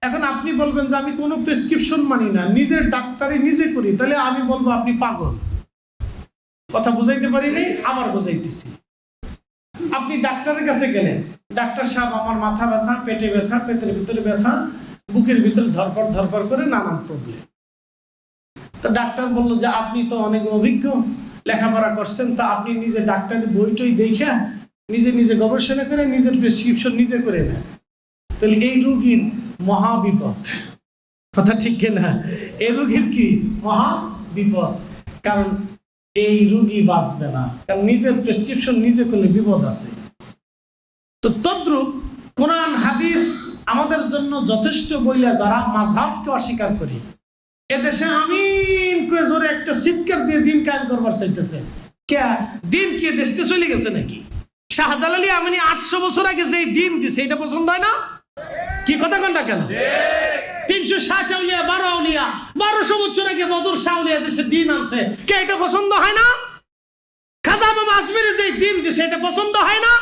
এখন আপনি বলবেন যে আমি কোনো প্রেসক্রিপশন মানি না, নিজের ডাক্তারি নিজে করি, তাহলে আমি বলবো আপনি পাগল। কথা বুঝাইতে পারিনি, আবার বুঝাইতেছি। আপনি ডাক্তারের কাছে গেলেন, ডাক্তার সাহেব আমার মাথা ব্যথা, পেটে ব্যথা, পেটের ভিতরে ব্যথা, বুকের ভিতরে ধরপড় ধরপড় করে নানান প্রবলেম। তো ডাক্তার বললো যে আপনি তো অনেক অভিজ্ঞ, লেখাপড়া করছেন, তা আপনি নিজে ডাক্তারি বইটই দেখে নিজে নিজে গবেষণা করে নিজের প্রেসক্রিপশন নিজে করে নেন। তাহলে এই রোগীর মহা বিপদ। কথা ঠিক কিনা? এই রোগীর কি মহা বিপদ, কারণ এই রোগী বাঁচবে না, কারণ নিজের প্রেসক্রিপশন নিজে করলে বিপদ আছে। তো তদ্রূপ কোরআন হাদিস আমাদের জন্য যথেষ্ট বইলা যারা মাযহাবকে অস্বীকার করি, এদেশে আমিন করে জোরে একটা চিৎকার দিয়ে দিন কায়েম করবার চাইতেছে। কে দিন কি দেশতে চলে গেছে নাকি? শাহজালালি আমিনী 800 বছর আগে যেই দিন দিছে, এটা পছন্দ হয় না? কি কথা কোনটা কেন? 360 আউলিয়া, 12 আউলিয়া, 1200 বছর আগে বদর শাহ আউলিয়া দেশে দিন আনছে, কে এটা পছন্দ হয় না? খাজা বাবা আজমিরে যেই দিন দিছে, এটা পছন্দ হয় না?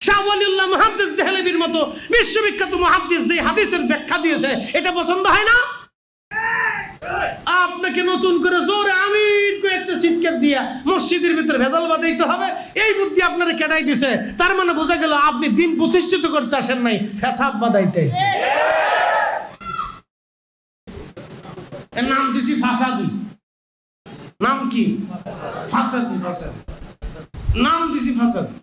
শাহ ওয়ালিউল্লাহ মুহাদ্দিস দেহলভির মতো বিশ্ববিখ্যাত মুহাদ্দিস যে হাদিসের ব্যাখ্যা দিয়েছে, এটা পছন্দ হয় না? আপনাকে নতুন করে জোরে আমিন করে একটা চিৎকার দিয়া মসজিদের ভিতরে ভেজাল বাঁধাইতে হবে, এই বুদ্ধি আপনারা কেটাই দিছে। তার মানে বোঝা গেল আপনি দিন প্রতিষ্ঠিত করতে আসেন নাই, ফ্যাসাদ বাঁধাইতে আসেন। এর নাম দিছি ফাসাদি। নাম কি? ফাসাদি। ফাসাদি নাম দিছি ফাসাদি।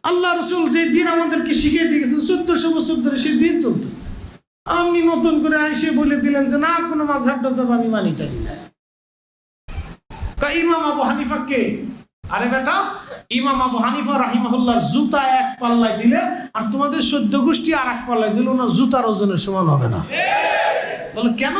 আল্লাহ রসুল যে দিন আমাদেরকে শিখিয়ে দিয়েছেন 1400 বছর ধরে সেই দিন চলতেছে। আপনি নতুন করে এসে বলে দিলেন যে না কোনো মাযহাব টাযহাব আমি মানি টানি না। ইমাম আবু হানিফা কে? আরে বেটা, ইমাম আবু হানিফা রাহিমাহুল্লাহর জুতা এক পাল্লায় দিলে আর তোমাদের 14 গোষ্ঠী আর এক পাল্লায় দিলে ওনার জুতার ওজনের সমান হবে না। বলে কেন?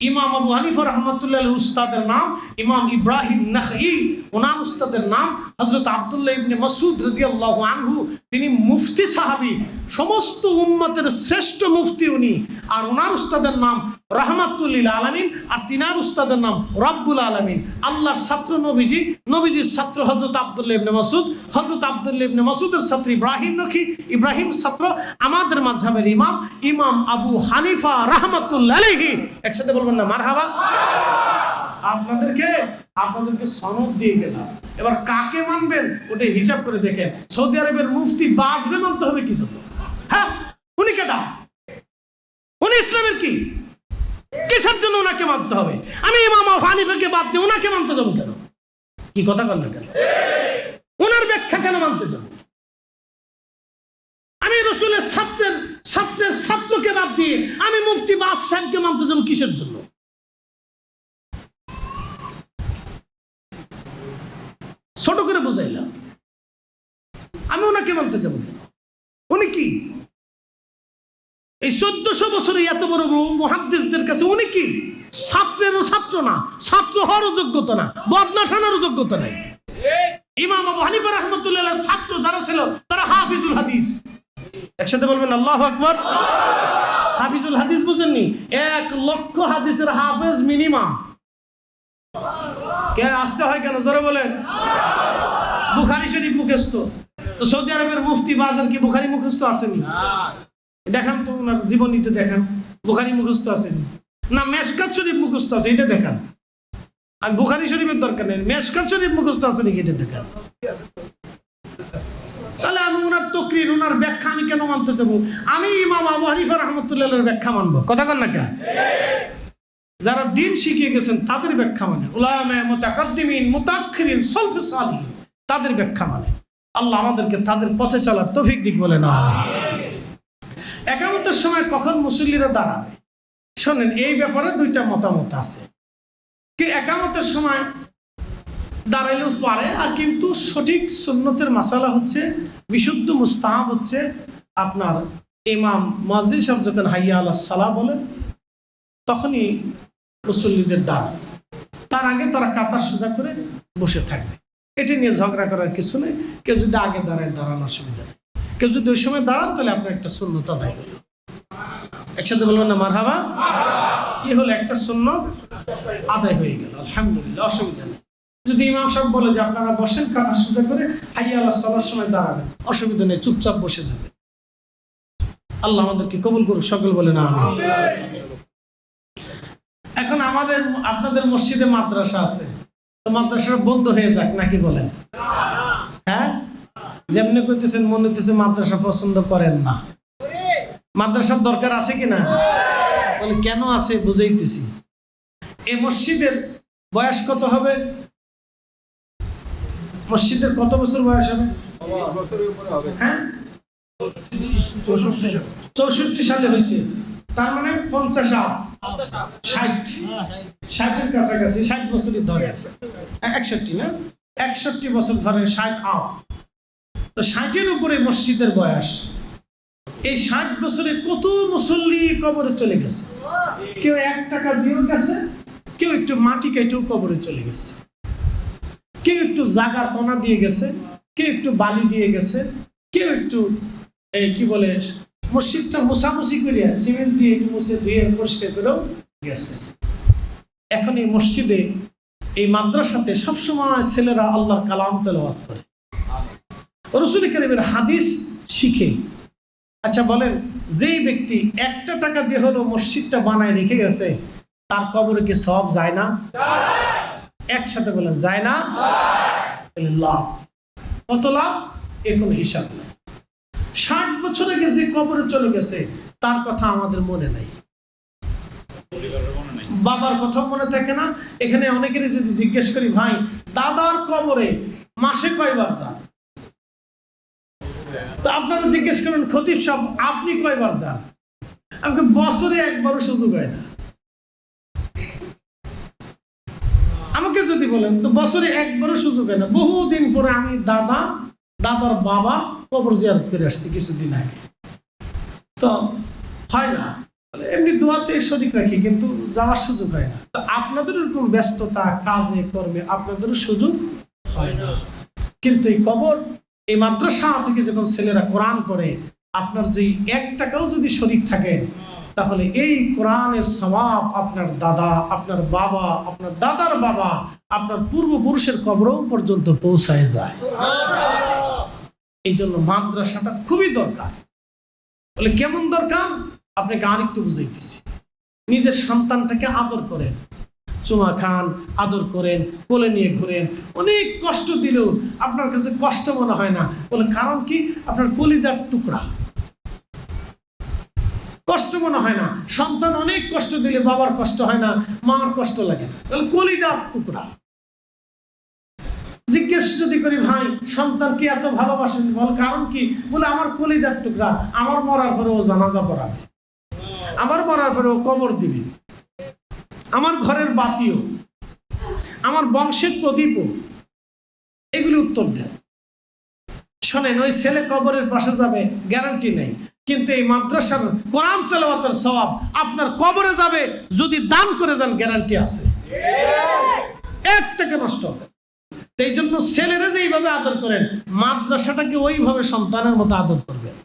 ইমাম আবু হানিফা রাহমাতুল্লাহ আলাইহির উস্তাদের নাম ইমাম ইব্রাহিম নাখঈ, ওনার উস্তাদের নাম হযরত আব্দুল্লাহ ইবনে মাসউদ রাদিয়াল্লাহু আনহু। তিনি মুফতি সাহাবী, সমস্ত উম্মতের শ্রেষ্ঠ মুফতি উনি। আর ওনার উস্তাদের নাম রাহমাতুল লিল আলামিন, আর তিনার উস্তাদের নাম রব্বুল আলামিন। আল্লাহর ছাত্র নবীজি, নবীজির ছাত্র হযরত আব্দুল্লাহ ইবনে মাসউদ, হযরত আব্দুল্লাহ ইবনে মাসউদের ছাত্র ইব্রাহিম নাখী, ইব্রাহিম ছাত্র আমাদের মাযহাবের ইমাম ইমাম আবু হানিফা রাহমাতুল্লাহ আলাইহি। একসাথে বলবেন না মারহাবা? আপনাদেরকে সনদ দিয়ে গেলাম, এবার কাকে মানবেন ওটা হিসাব করে দেখেন। সৌদি আরবের মুফতি বাজরে মানতে হবে কি জন্য? হ্যাঁ, উনি কেডা? উনি ইসলামের কি? কিসের জন্য ওনাকে মানতে হবে? আমি ইমাম আবু হানিফাকে বাদ দিয়ে ওনাকে মানতে যাবো কেন? কি কথা বল না কেন? ওনার ব্যাখ্যা কেন মানতে যাবো? আমি রাসূলের ছাত্রের ছাত্রকে বাদ দিয়ে আমি মুফতি বাজ সাহেবকে মানতে যাবো কিসের জন্য? ছোট করে বুঝাইলাম, আমি ওনাকে মানতে যাবো কেন? উনি কি এই 1400 বছরে এত বড় মুহাদ্দিসদের কাছে উনি কি? ছাত্রেরও ছাত্র না, ছাত্র হওয়ারও যোগ্যতা না, বদমাশ হওয়ারও যোগ্যতা নাই। ইমাম আবু হানিফা রাহমাতুল্লাহ আলাইহির ছাত্র যারা ছিল তারা হাফিজুল হাদিস। একসাথে বলবেন আল্লাহু আকবার। হাফিজুল হাদিস বুঝেননি? 1 লক্ষ হাদিসের হাফেজ মিনিমাম। কে আসতে হয় কেন? জোরে বলেন। বুখারী শরীফ মুখস্থ। তো সৌদি আরবের মুফতি বাজার কি বুখারী মুখস্থ আসেনি? দেখান তো ওনার জীবনীতে, দেখান বুখারী মুখস্থ আসেনি না মেশকাত শরীফ মুখস্থ আছে, এটা দেখান। আমি বুখারী শরীফের দরকার নেই, মেশকাত শরীফ মুখস্থ আছে নাকি এটা দেখান। তাহলে আমি ওনার তাকরীর, ওনার ব্যাখ্যা আমি কেন মানতে যাব? আমি ইমাম আবু হানিফা রাহমাতুল্লাহ আলাইহির ব্যাখ্যা মানবো। কথা কন না কে? যারা দিন শিখিয়ে গেছেন তাদের ব্যাখ্যা মানে, উলামা মুতাকাদ্দিমিন মুতাআখিরিন সালফে সালিহিন তাদের ব্যাখ্যা মানে। আল্লাহ আমাদেরকে তাদের পথে চলার তৌফিক দিক বলে না। একামতের সময় কখন মুসল্লিরা দাঁড়াবে? শোনেন, এই ব্যাপারে 2টা মতামত আছে। কি একামতের সময় দাঁড়াইলেও পারে, আর কিন্তু সঠিক সুন্নতের মাসালা হচ্ছে, বিশুদ্ধ মুস্তাহাব হচ্ছে আপনার ইমাম মুয়াজ্জিন সাহেব যখন হাইয়া আলাস সালাহ বলে তখনই মুসল্লিদের দাঁড়ানো, তার আগে তারা কাতার সোজা করে বসে থাকবে। এটি নিয়ে ঝগড়া করার কিছু নেই। কেউ যদি আগে দাঁড়ায় দাঁড়ানোর অসুবিধা নেই, কেউ যদি ওই সময় দাঁড়ান তাহলে আপনার একটা সুন্নত আদায় হলো। একসাথে বলবেন না মারহাবা? কি হলো? একটা সুন্নত আদায় হয়ে গেল, আলহামদুলিল্লাহ, অসুবিধা নেই। যদি ইমাম সাহেব বলে যে আপনারা বসেন কাতার সোজা করে, হাইয়া আলাস সালাহর সময় দাঁড়াবেন, অসুবিধা নেই, চুপচাপ বসে যাবে। আল্লাহ আমাদেরকে কবুল করুক, সকল বলে না আমিন। এখন আপনাদের মসজিদে মাদ্রাসা আছে, তো মাদ্রাসা বন্ধ হয়ে যাক নাকি বলেন? হ্যাঁ, যেমনি কইতেছেন মনে হইতেছে মাদ্রাসা পছন্দ করেন না। মাদ্রাসার দরকার আছে কিনা? বলে কেন আছে বুঝাইতেছি। এই মসজিদের বয়স কত হবে? মসজিদের কত বছর বয়স হবে? হ্যাঁ, 64 সালে হয়েছে, তার মানে 50 আপ 60-এর কাছাকাছি, 60 বছরই ধরে, 61 না 61 বছর ধরে 60 আপ। তো 60-এর উপরে মসজিদের বয়স। এই 60 বছরে কত মুসল্লি কবরে চলে গেছে। কেউ 1 টাকা দিয়েও গেছে, কেউ একটু মাটি কেটেও কবরে চলে গেছে, কেউ একটু জাগার কোনা দিয়ে গেছে, কেউ একটু বালি দিয়ে গেছে, কেউ একটু কি বলে মসজিদটা মোছামুছি করিয়া সিমেন্ট দিয়ে একটু মুছে ধুয়ে পরিষ্কার করেও গেছে। এখন এই মসজিদে, এই মাদ্রাসাতে সবসময় ছেলেরা আল্লাহর কালাম তেলাওয়াত করে, রাসূল কারীমের হাদিস শিখে। আচ্ছা বলেন, যেই ব্যক্তি 1 টাকা দিয়ে হলো মসজিদটা বানায় রেখে গেছে, তার কবরে কি সওয়াব যায় না? একসাথে বলেন, যায় না? লাভ কত? লাভ এর কোনো হিসাব নেই। 60 বছর আগে যে কবরে চলে গেছে তার কথা আমাদের মনে নাই, বাবার কথা মনে থাকে না। এখানে অনেকেরই যদি জিজ্ঞেস করি, ভাই দাদার কবরে মাসে কয়বার যান? তো আপনারা জিজ্ঞেস করেন খতিব সাহেব আপনি কয়বার যান? আমাকে বছরে একবারও সুযোগ হয় না। আমাকে যদি বলেন তো বছরে একবারও সুযোগ হয় না। বহুদিন পরে আমি দাদার বাবা কবর জিয়ারত করে আসছি কিছুদিন আগে, তো হয় না। এমনি দোয়াতে শরীক রাখি, কিন্তু যাওয়ার সুযোগ হয় না। তো আপনাদের এরকম ব্যস্ততা কাজে কর্মে আপনাদেরও সুযোগ হয় না। কিন্তু এই কবর, এই মাদ্রাসা থেকে যখন ছেলেরা কোরআন পড়ে, আপনার যে 1 টাকাও যদি শরীক থাকেন, তাহলে এই কোরআনের সওয়াব আপনার দাদা, আপনার বাবা, আপনার দাদার বাবা, আপনার পূর্বপুরুষের কবরও পর্যন্ত পৌঁছায় যায়। এই জন্য মাদ্রাসাটা খুবই দরকার। বলে কেমন দরকার আপনাকে আরেকটু বুঝাইতেছি। নিজের সন্তানটাকে আদর করেন, চুমা খান, আদর করেন, কোলে নিয়ে ঘুরেন। অনেক কষ্ট দিলেও আপনার কাছে কষ্ট মনে হয় না। বলে কারণ কি? আপনার কলিজার টুকরা, কষ্ট মনে হয় না। সন্তান অনেক কষ্ট দিলে বাবার কষ্ট হয় না, মার কষ্ট লাগে না। বলে কলিজার টুকরা। জিজ্ঞেস যদি করি, ভাই সন্তান কি এত ভালোবাসেন? বল কারণ কি? বলে আমার কলিজার টুকরা, আমার মরার পরে ও জানাজা পড়াবে, আমার মরার পরে ও কবর দিবে, আমার ঘরের বাতিও, আমার বংশের প্রদীপও। এগুলি উত্তর দেন। শোনেন, ওই ছেলে কবরের পাশে যাবে গ্যারান্টি নেই, কিন্তু এই মাদ্রাসার কোরআন তেলাওয়াতের সওয়াব আপনার কবরে যাবে যদি দান করে যান, গ্যারান্টি আছে। 1 টাকা নষ্ট হবে। এই জন্য ছেলেরা যেইভাবে আদর করেন, মাদ্রাসাটাকে ওইভাবে সন্তানের মতো আদর করবেন,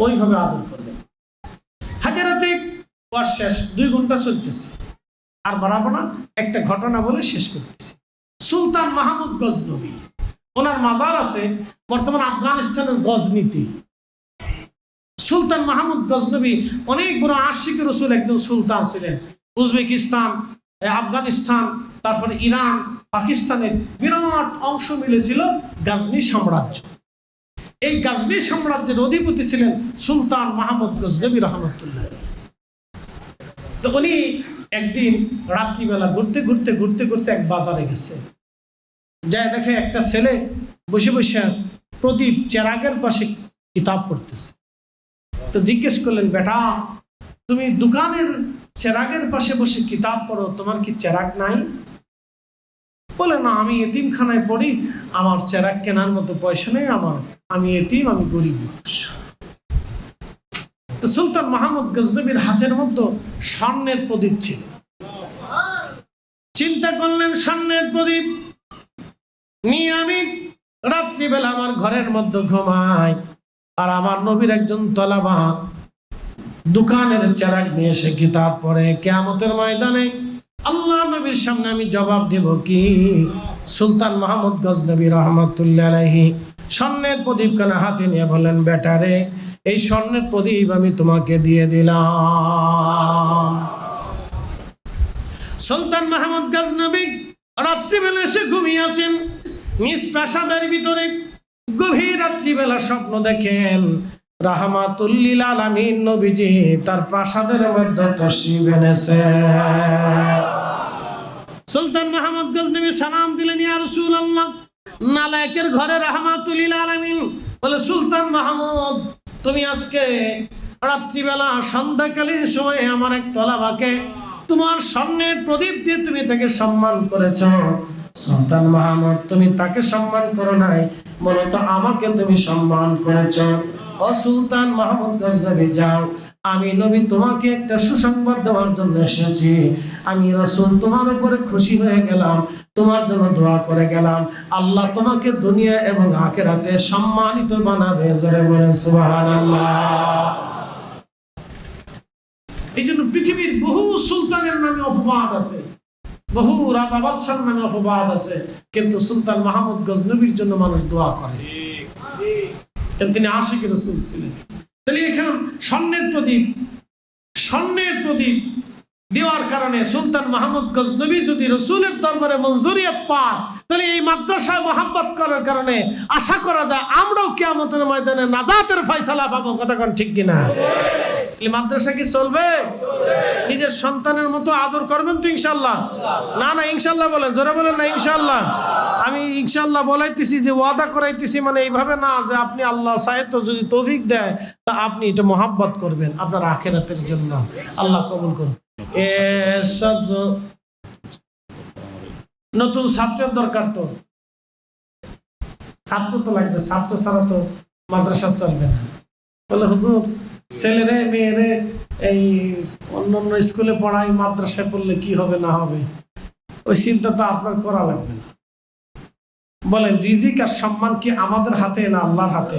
ওইভাবে আদর করবেন। হাজারাতে ওয়াজ শেষ, 2 ঘন্টা চলতেছে, আর বাড়াবো না। একটা ঘটনা বলে শেষ করতেছি। সুলতান মাহমুদ গজনবী, ওনার মাজার আছে বর্তমান আফগানিস্তানের গজনীতে। সুলতান মাহমুদ গজনবী অনেক বড় আশিক রসুল একজন সুলতান ছিলেন। উজবেকিস্তান, আফগানিস্তান, তারপরে ইরান, পাকিস্তানের বিরাট অংশ মিলেছিল গাজনী সাম্রাজ্য। এই গাজনী সাম্রাজ্যের অধিপতি ছিলেন সুলতান মাহমুদ গজনবী রহমতুল্লাহ। তো উনি একদিন রাত্রিবেলা ঘুরতে এক বাজারে গেছে, যায় দেখে একটা ছেলে বসে বসে প্রদীপ চেরাগের পাশে কিতাব পড়তেছে। তো জিজ্ঞেস করলেন, বেটা তুমি দোকানের চেরাগের পাশে বসে কিতাব পড়ো, তোমার কি চেরাগ নাই? বলে না, আমি এতিমখানায় পড়ি, আমার চেরাগ কেনার মতো পয়সা নেই, আমি এতিম, আমি গরিব মানুষ। তো সুলতান মাহমুদ গজনবীর হাতের মধ্যে স্বর্ণের প্রদীপ ছিল। চিন্তা করলেন, স্বর্ণের প্রদীপ নিয়ে আমি রাত্রিবেলা আমার ঘরের মধ্যে ঘুমাই, আর আমার নবীর একজন তলাবা দোকানের চেরাগ নিয়ে এসে কিতাব পড়ে। কিয়ামতের ময়দানে আল্লাহ নবীর সামনে আমি জবাব দেব কি? সুলতান মাহমুদ গজনবী রহমতুল্লাহ আলাইহি স্বর্ণের প্রদীপ খানা হাতে নিয়ে বললেন, বেটারে এই স্বর্ণের প্রদীপ আমি তোমাকে দিয়ে দিলাম। সুলতান মাহমুদ গজনবী রাত্রিবেলা এসে ঘুমিয়ে আছেন নিজ প্রাসাদের ভিতরে। গভীর রাত্রিবেলা স্বপ্ন দেখেন রাহমাতুল লিল আলামিন নবীজি তার প্রাসাদের মধ্যে তশরিফ এনেছে। সুলতান মাহমুদ গজনবী সালাম দিলেন, ইয়া রাসূলুল্লাহ, নালায়েকের ঘরে রাহমাতুল লিল আলামিন। বলে, সুলতান মাহমুদ তুমি আজকে রাত্রিবেলা সন্ধ্যাকালীন সময়ে আমার এক তলাবাকে তোমার স্বর্ণের প্রদীপ দিয়ে তুমি তাকে সম্মান করেছ। সুলতান মাহমুদ তুমি তাকে সম্মান করো নাই, মূলত আমাকে তুমি সম্মান করেছ। ও সুলতান মাহমুদ গজনবী, যাও, আমি নবী তোমাকে একটা সুসংবাদ দেওয়ার জন্য এসেছি। আমি রাসূল তোমার উপরে খুশি হয়ে গেলাম, তোমার জন্য দোয়া করে গেলাম, আল্লাহ তোমাকে দুনিয়া এবং আখিরাতে সম্মানিত বানাবে। জোরে বলেন সুবহানাল্লাহ। এই জন্য পৃথিবীর বহু সুলতানের নামে অপবাদ আছে, বহু রাজা বাদশার নামে অপবাদ আছে, কিন্তু সুলতান মাহমুদ গজনবীর জন্য মানুষ দোয়া করে, তিনি আশিক রাসূল ছিলেন। তাহলে এখানে স্বর্ণের প্রদীপ দেওয়ার কারণে সুলতান মাহমুদ গজনবী যদি রাসূলের দরবারে মঞ্জুরিয়ত পায়, তাহলে এই মাদ্রাসায় মহব্বত করার কারণে আশা করা যায় আমরাও কিয়ামতের ময়দানে নাজাতের ফয়সালা পাবো। কথা কোন ঠিক কিনা? মাদ্রাসা কি চলবে? নিজের সন্তানের মতো আদর করবেন তো ইনশাআল্লাহ? না ইনশাআল্লাহ বলেন, জোরে বলেন না ইনশাআল্লাহ। আমি ইনশাআল্লাহ বলাইতেছি যে ওয়াদা করাইতেছি, মানে এইভাবে না যে আপনি আল্লাহ চাহে তো যদি তৌফিক দেয় তা আপনি এটা মোহাব্বত করবেন আপনার আখিরাতের জন্য। আল্লাহ কবুল করুন। এসব নতুন ছাত্রের দরকার, তো ছাত্র তো লাগবে, ছাত্র ছাড়া তো মাদ্রাসা চলবে না। বলে হুজুর ছেলেরে মেয়েরে এই অন্য স্কুলে পড়াই, মাদ্রাসায় পড়লে কি হবে না হবে, ওই চিন্তা তো আপনার করা লাগবে না। বলেন রিজিক আর সম্মান কি আমাদের হাতে না আল্লাহর হাতে?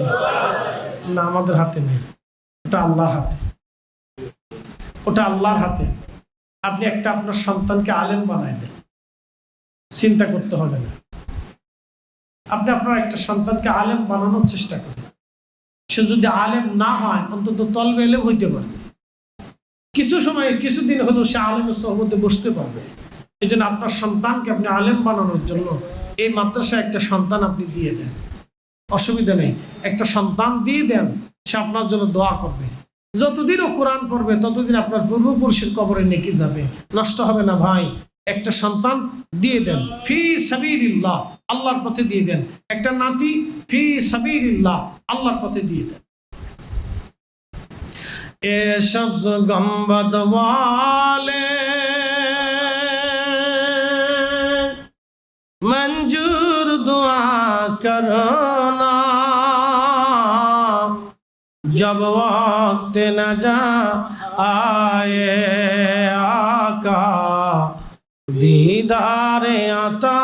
না, আমাদের হাতে নেই, ওটা আল্লাহর হাতে, ওটা আল্লাহর হাতে। আপনি একটা আপনার সন্তানকে আলেম বানাই দেন, চিন্তা করতে হবে না। আপনি আপনার একটা সন্তানকে আলেম বানানোর চেষ্টা করেন। সে যদি আলেম না হয় অন্তত তলবে এলেম হইতে পারবে, কিছু সময় কিছুদিন হলেও সে আলেমের সহবতে বসতে পারবে। এই জন্য আপনার সন্তানকে আপনি আলেম বানানোর জন্য এই মাদ্রাসায় একটা সন্তান আপনি দিয়ে দেন, অসুবিধা নেই। একটা সন্তান দিয়ে দেন, সে আপনার জন্য দোয়া করবে। যতদিন ও কোরআন পড়বে ততদিন আপনার পূর্বপুরুষের কবরে নেকি যাবে, নষ্ট হবে না। ভাই একটা সন্তান দিয়ে দেন ফি সাবিলিল্লাহ, আল্লাহর পথে দিয়ে দেন। একটা নাতি ফি সাবিলিল্লাহ, আল্লাহর পথে দিয়ে দেন। এসব গম্বদ ওয়ালে मंजूर दुआ करना, जब वक्त न जा आए आका दीदार अता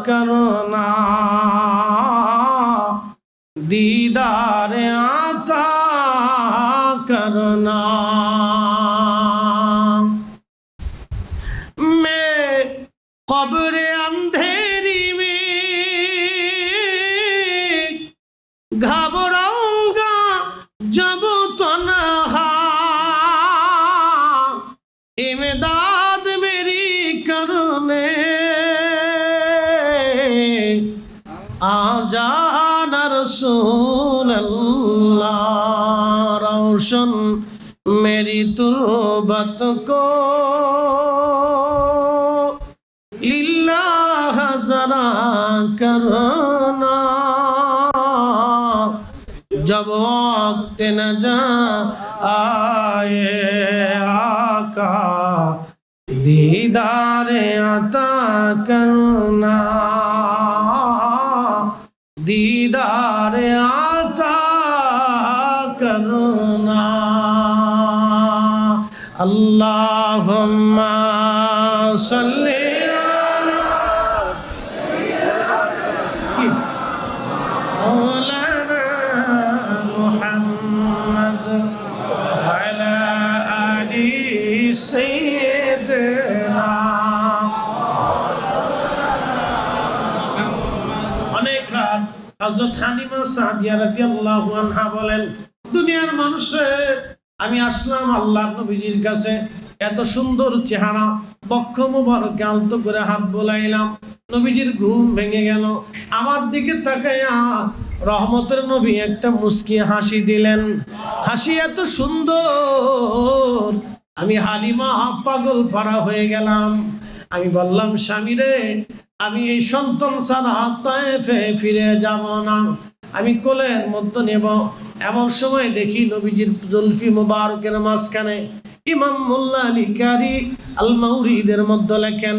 करना, दीदार अता करना। मैं कब्र अंधेरी में घबराऊंगा जब तन्हा, इमदाद मेरी करने आ जाना रसूल अल्लाह, रोशन मेरी तुर्बत को लिल्लाह जरा करना, जब वक्त न जा आए आका दीदार अता करना, दीदार अता करना। अल्लाहुम्मा सल्ली হযরত হালিমা সাদিয়া রাদিয়াল্লাহু আনহা বলেন, দুনিয়ার মানুষের আমি আসলাম আল্লাহর নবীজির কাছে, এত সুন্দর চেহারা, বক্ষ মুবারকে আলতো করে হাত বোলাইলাম, নবীজির ঘুম ভেঙে গেল। আমার দিকে তাকায়া রহমতের নবী একটা মুস্কি হাসি দিলেন। হাসি এত সুন্দর, আমি হালিমা পাগল পারা হয়ে গেলাম। আমি বললাম, স্বামী রে, আমি এই সন্তান ছাড়া তায়েফে ফিরে যাব না, আমি কোলের মধ্যে নেব। এমন সময় দেখি নবীজির জুলফি মুবারকের মাঝখানে, ইমাম মোল্লা আলী কারি আল মাউরিদের মধ্যে লেখেন,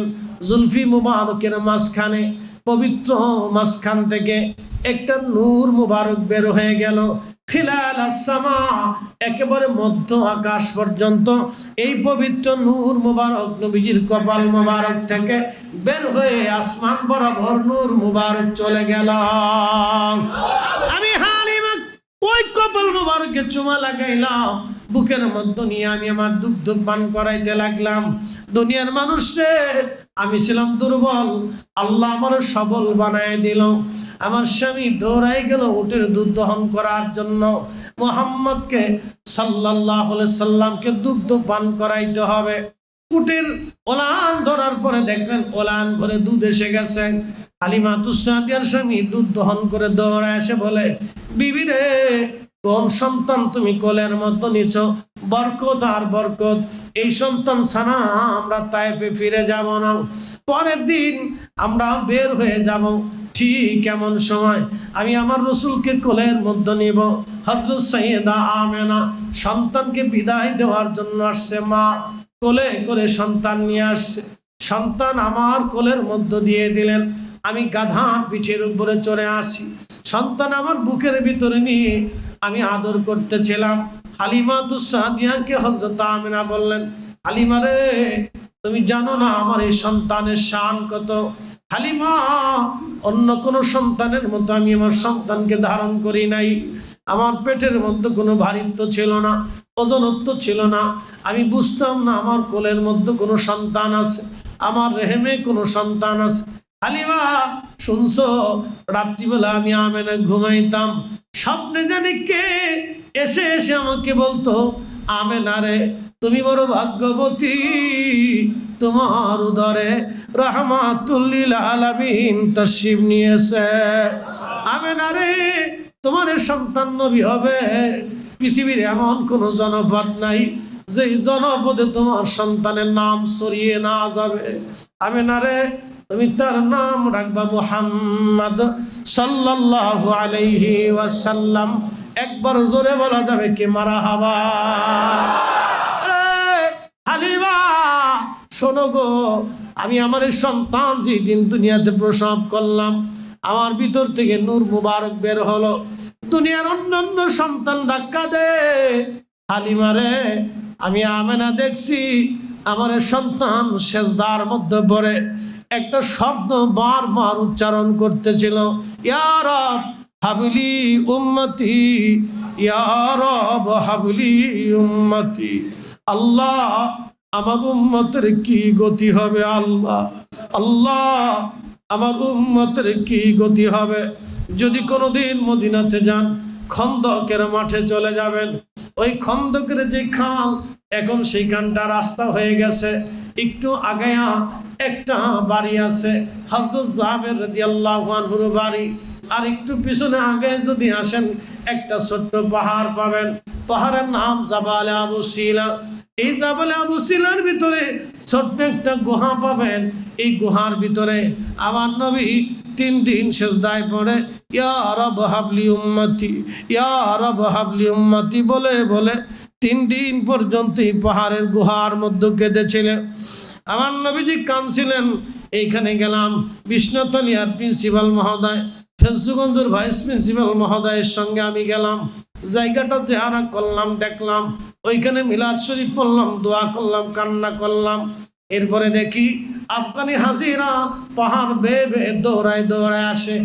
জুলফি মুবারকের মাঝখানে, পবিত্র মাঝখান থেকে একটা নূর মুবারক বের হয়ে গেল। খিলাল আসসামা, একেবারে মধ্য আকাশ পর্যন্ত এই পবিত্র নূর মুবারক নবীজির কপাল মুবারক থেকে বের হয়ে আসমান বরাবর নূর মুবারক চলে গেল। আমি হালিমা ওই কপাল মুবারকে চুমা লাগাইলাম, বুকের মধ্যে নিয়ে আমি আমার দুগ্ধ পান করাইতে লাগলাম। দুনিয়ার মানুষরে, আমি ছিলাম দুর্বল, আল্লাহ আমার সবল বানায় দিল। আমার স্বামী দৌড়াই গেল উটের দুধ দহন করার জন্য। মুহাম্মদকে সাল্লাল্লাহু আলাইহি সাল্লামকে দুগ্ধ পান করাইতে হবে। উটের ওলান ধরার পরে দেখলেন ওলান ভরে দুধ এসে গেছে। হালিমাতুস সাদিয়ার স্বামী দুধ দহন করে দৌড়ায় এসে বলে, বিবি রে, কোন সন্তান তুমি কোলের মধ্যে নিছ? বরকত আর বরকত, এই সন্তান ছাড়া আমরা তায়েফে ফিরে যাব না। পরের দিন আমরা বের হয়ে যাব। ঠিক এমন সময় আমি আমার রসুলকে কোলের মধ্যে নিব। হযরত সাইয়েদা আমেনা সন্তানকে বিদায় দেওয়ার জন্য আসছে, মা কোলে করে সন্তান নিয়ে আসছে। সন্তান আমার কোলের মধ্য দিয়ে দিলেন, আমি গাধার পিঠের উপরে চড়ে আসি, সন্তান আমার বুকের ভিতরে নিয়ে আমি আদর করতেছিলাম। হালিমাতুস সাদিয়াকে হযরত আমেনা বললেন, হালিমা রে, তুমি জানো না আমার এই সন্তানের শান কত? হালিমা, অন্য কোনো সন্তানের মতো আমি আমার সন্তানকে ধারণ করি নাই। আমার পেটের মধ্যে কোনো ভারিত্ব ছিল না, ওজনত্ব ছিল না। আমি বুঝতাম না আমার কোলের মধ্যে কোনো সন্তান আছে, আমার রেহেমে কোনো সন্তান আছে। হালিমা শুনছো, রাত্রিবেলা আমি আমেনা ঘুমাইতাম, স্বপ্নে জানি কে এসে এসে আমাকে বলতো, আমেনা রে তুমি বড় ভাগ্যবতী, তোমার উদরে রাহমাতুল লিল আলামিন তাশরীফ নিয়েছে। আমেনা রে, তোমার সন্তান নবী হবে। পৃথিবীর এমন কোন জনপদ নাই যে জনপদে তোমার সন্তানের নাম ছড়িয়ে না যাবে। আমেনা রে, তুমি তার নাম রাখবা মুহাম্মদ সাল্লাল্লাহু আলাইহি ওয়াসাল্লাম। একবার জোরে বলা যাবে কি মারহাবা? হালিমা শোনো গো, আমি আমার সন্তান যেদিন দুনিয়াতে প্রসব করলাম, আমার ভিতর থেকে নূর মুবারক বের হলো। দুনিয়ার অন্যান্য সন্তানরা কাঁদে, হালিমা রে আমি আমেনা দেখছি আমার সন্তান সেজদার মধ্যে পড়ে একটা শব্দ বারবার উচ্চারণ করতেছিল, ইয়া রব হাবলি উম্মতি, ইয়া রব হাবলি উম্মতি। আল্লাহ আমার উম্মতের কি গতি হবে, আল্লাহ আল্লাহ আমার উম্মতের কি গতি হবে। যদি কোনোদিন মদিনাতে যান, খন্দকের মাঠে চলে যাবেন। ওই খন্দকের যে খাল, এখন সেইখানটা রাস্তা হয়ে গেছে। একটু আগায়া একটা বাড়ি আছে, হযরত জাবের রাদিয়াল্লাহু আনহুর বাড়ি। আর একটু পিছনে আগে যদি আসেন, একটা ছোট্ট পাহাড় পাবেন, পাহাড়ের নাম জাবালে আবু সিলা। এই জাবালে আবু সিলার ভিতরে ছোট্ট একটা গুহা পাবেন। এই গুহার ভিতরে আমার নবী 3 দিন সেজদায় পড়ে ইয়া রব হাবলি উম্মতি, ইয়া রব হাবলি উম্মতি বলে বলে 3 দিন পর্যন্ত এই পাহাড়ের গুহার মধ্যে কেঁদেছিলেন। আমার নবীজি কাঁদছিলেন। এইখানে গেলাম, বিষ্ণুতলিয়ার প্রিন্সিপাল মহোদয়, ফেন্সুগঞ্জের ভাইস প্রিন্সিপাল মহোদয়ের সঙ্গে আমি গেলাম। জায়গাটা চেহারা করলাম, দেখলাম। ওইখানে মিলাদ শরীফ পড়লাম, দোয়া করলাম, কান্না করলাম। এরপরে দেখি আফগানি হাজিরা পাহাড় বেয়ে বেয়ে দৌড়ায় দৌড়ায় আসে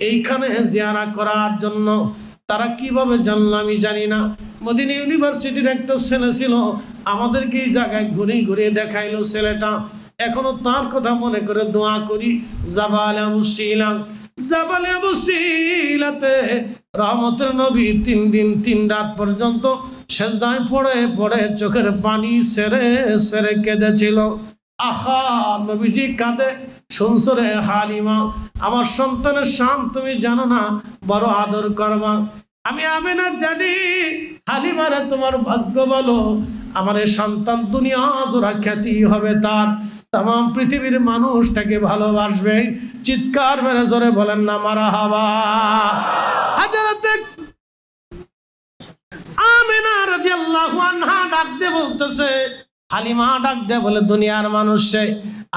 এইখানে জিয়ারা করার জন্য। তারা কিভাবে জানলো আমি জানি না। মদিনা ইউনিভার্সিটির একটা ছেলে ছিল, আমাদেরকে এই জায়গায় ঘুরে ঘুরে দেখাইলো ছেলেটা। এখনো তার কথা মনে করে দোয়া করি। জাবালে আবু সিলা, জাবালে আবু সিলাতে রহমতের নবী 3 দিন 3 রাত পর্যন্ত সেজদায় পড়ে পড়ে চোখের পানি সেরে সেরে কেঁদেছিল। আহা, নবীজি কাঁদে। শুনছো রে হালিমা, আমার সন্তানের শান তুমি জানো না, বড় আদর করবা। আমি আমেনা জানি, হালিমারে তোমার ভাগ্য বলো, আমার এই সন্তান দুনিয়া জোড়া খ্যাতি হবে তার, তাম পৃথিবীর মানুষ তাকে ভালোবাসবে। চিৎকার মেরে জোরে বলেন না মারহাবা। হযরত আমেনা রাদিয়াল্লাহু আনহা ডাক দিয়ে বলতেছে, হালিমা ডাক দে বলে, দুনিয়ার মানুষে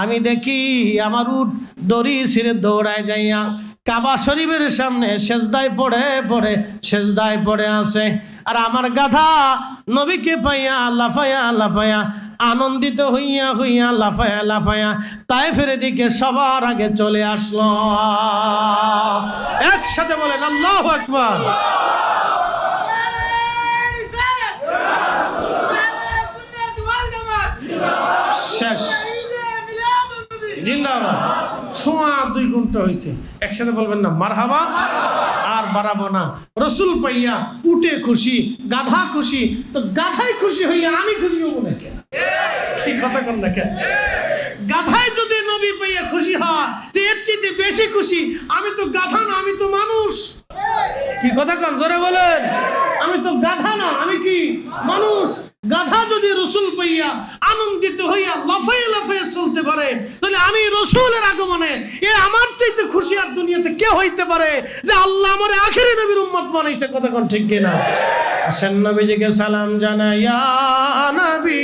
আমি দেখি আমার উট দড়ি ছিঁড়ে দৌড়ায় যাইয়া কাবা শরীফের সামনে সেজদায় পড়ে পড়ে সেজদায় পড়ে আছে। আর আমার গাধা নবীকে পাইয়া লাফায়া লাফায়া আনন্দিত হইয়া হইয়া লাফায়া লাফায়া তায়েফের দিকে সবার আগে চলে আসলো। একসাথে বলেন আল্লাহু আকবার। শেষ, জিন্দাবাদ। সোয়া 2 ঘন্টা হয়েছে, একসাথে বলবেন না মারহাবা। আর বাড়াবো না। রসুল পাইয়া উঠে খুশি, গাধা খুশি, তো গাধাই খুশি হইয়া আমি খুশি হবো না কেন? কি কথা কন না কেন? গাধাই যদি নবী পাইয়া খুশি হয়, তো এর চেয়ে বেশি খুশি আমি তো গাধা না, আমি তো মানুষ। কি কথা কন, জোরে বলেন। আমি তো গাধা না, আমি কি মানুষ। গাধা যদি রসুল পাইয়া আনন্দিত হইয়া লাফাইয়া লাফাইয়া চলতে পারে, তাহলে আমি রসুলের আগমনে আমার চাইতে চাইতে খুশি আর দুনিয়াতে কে হইতে পারে যে আল্লাহ আমারে আখেরি নবীর উম্মত বানাইছে? কথা কোন ঠিক কিনা? আসেন নবীজিকে সালাম জানাইয়া নবী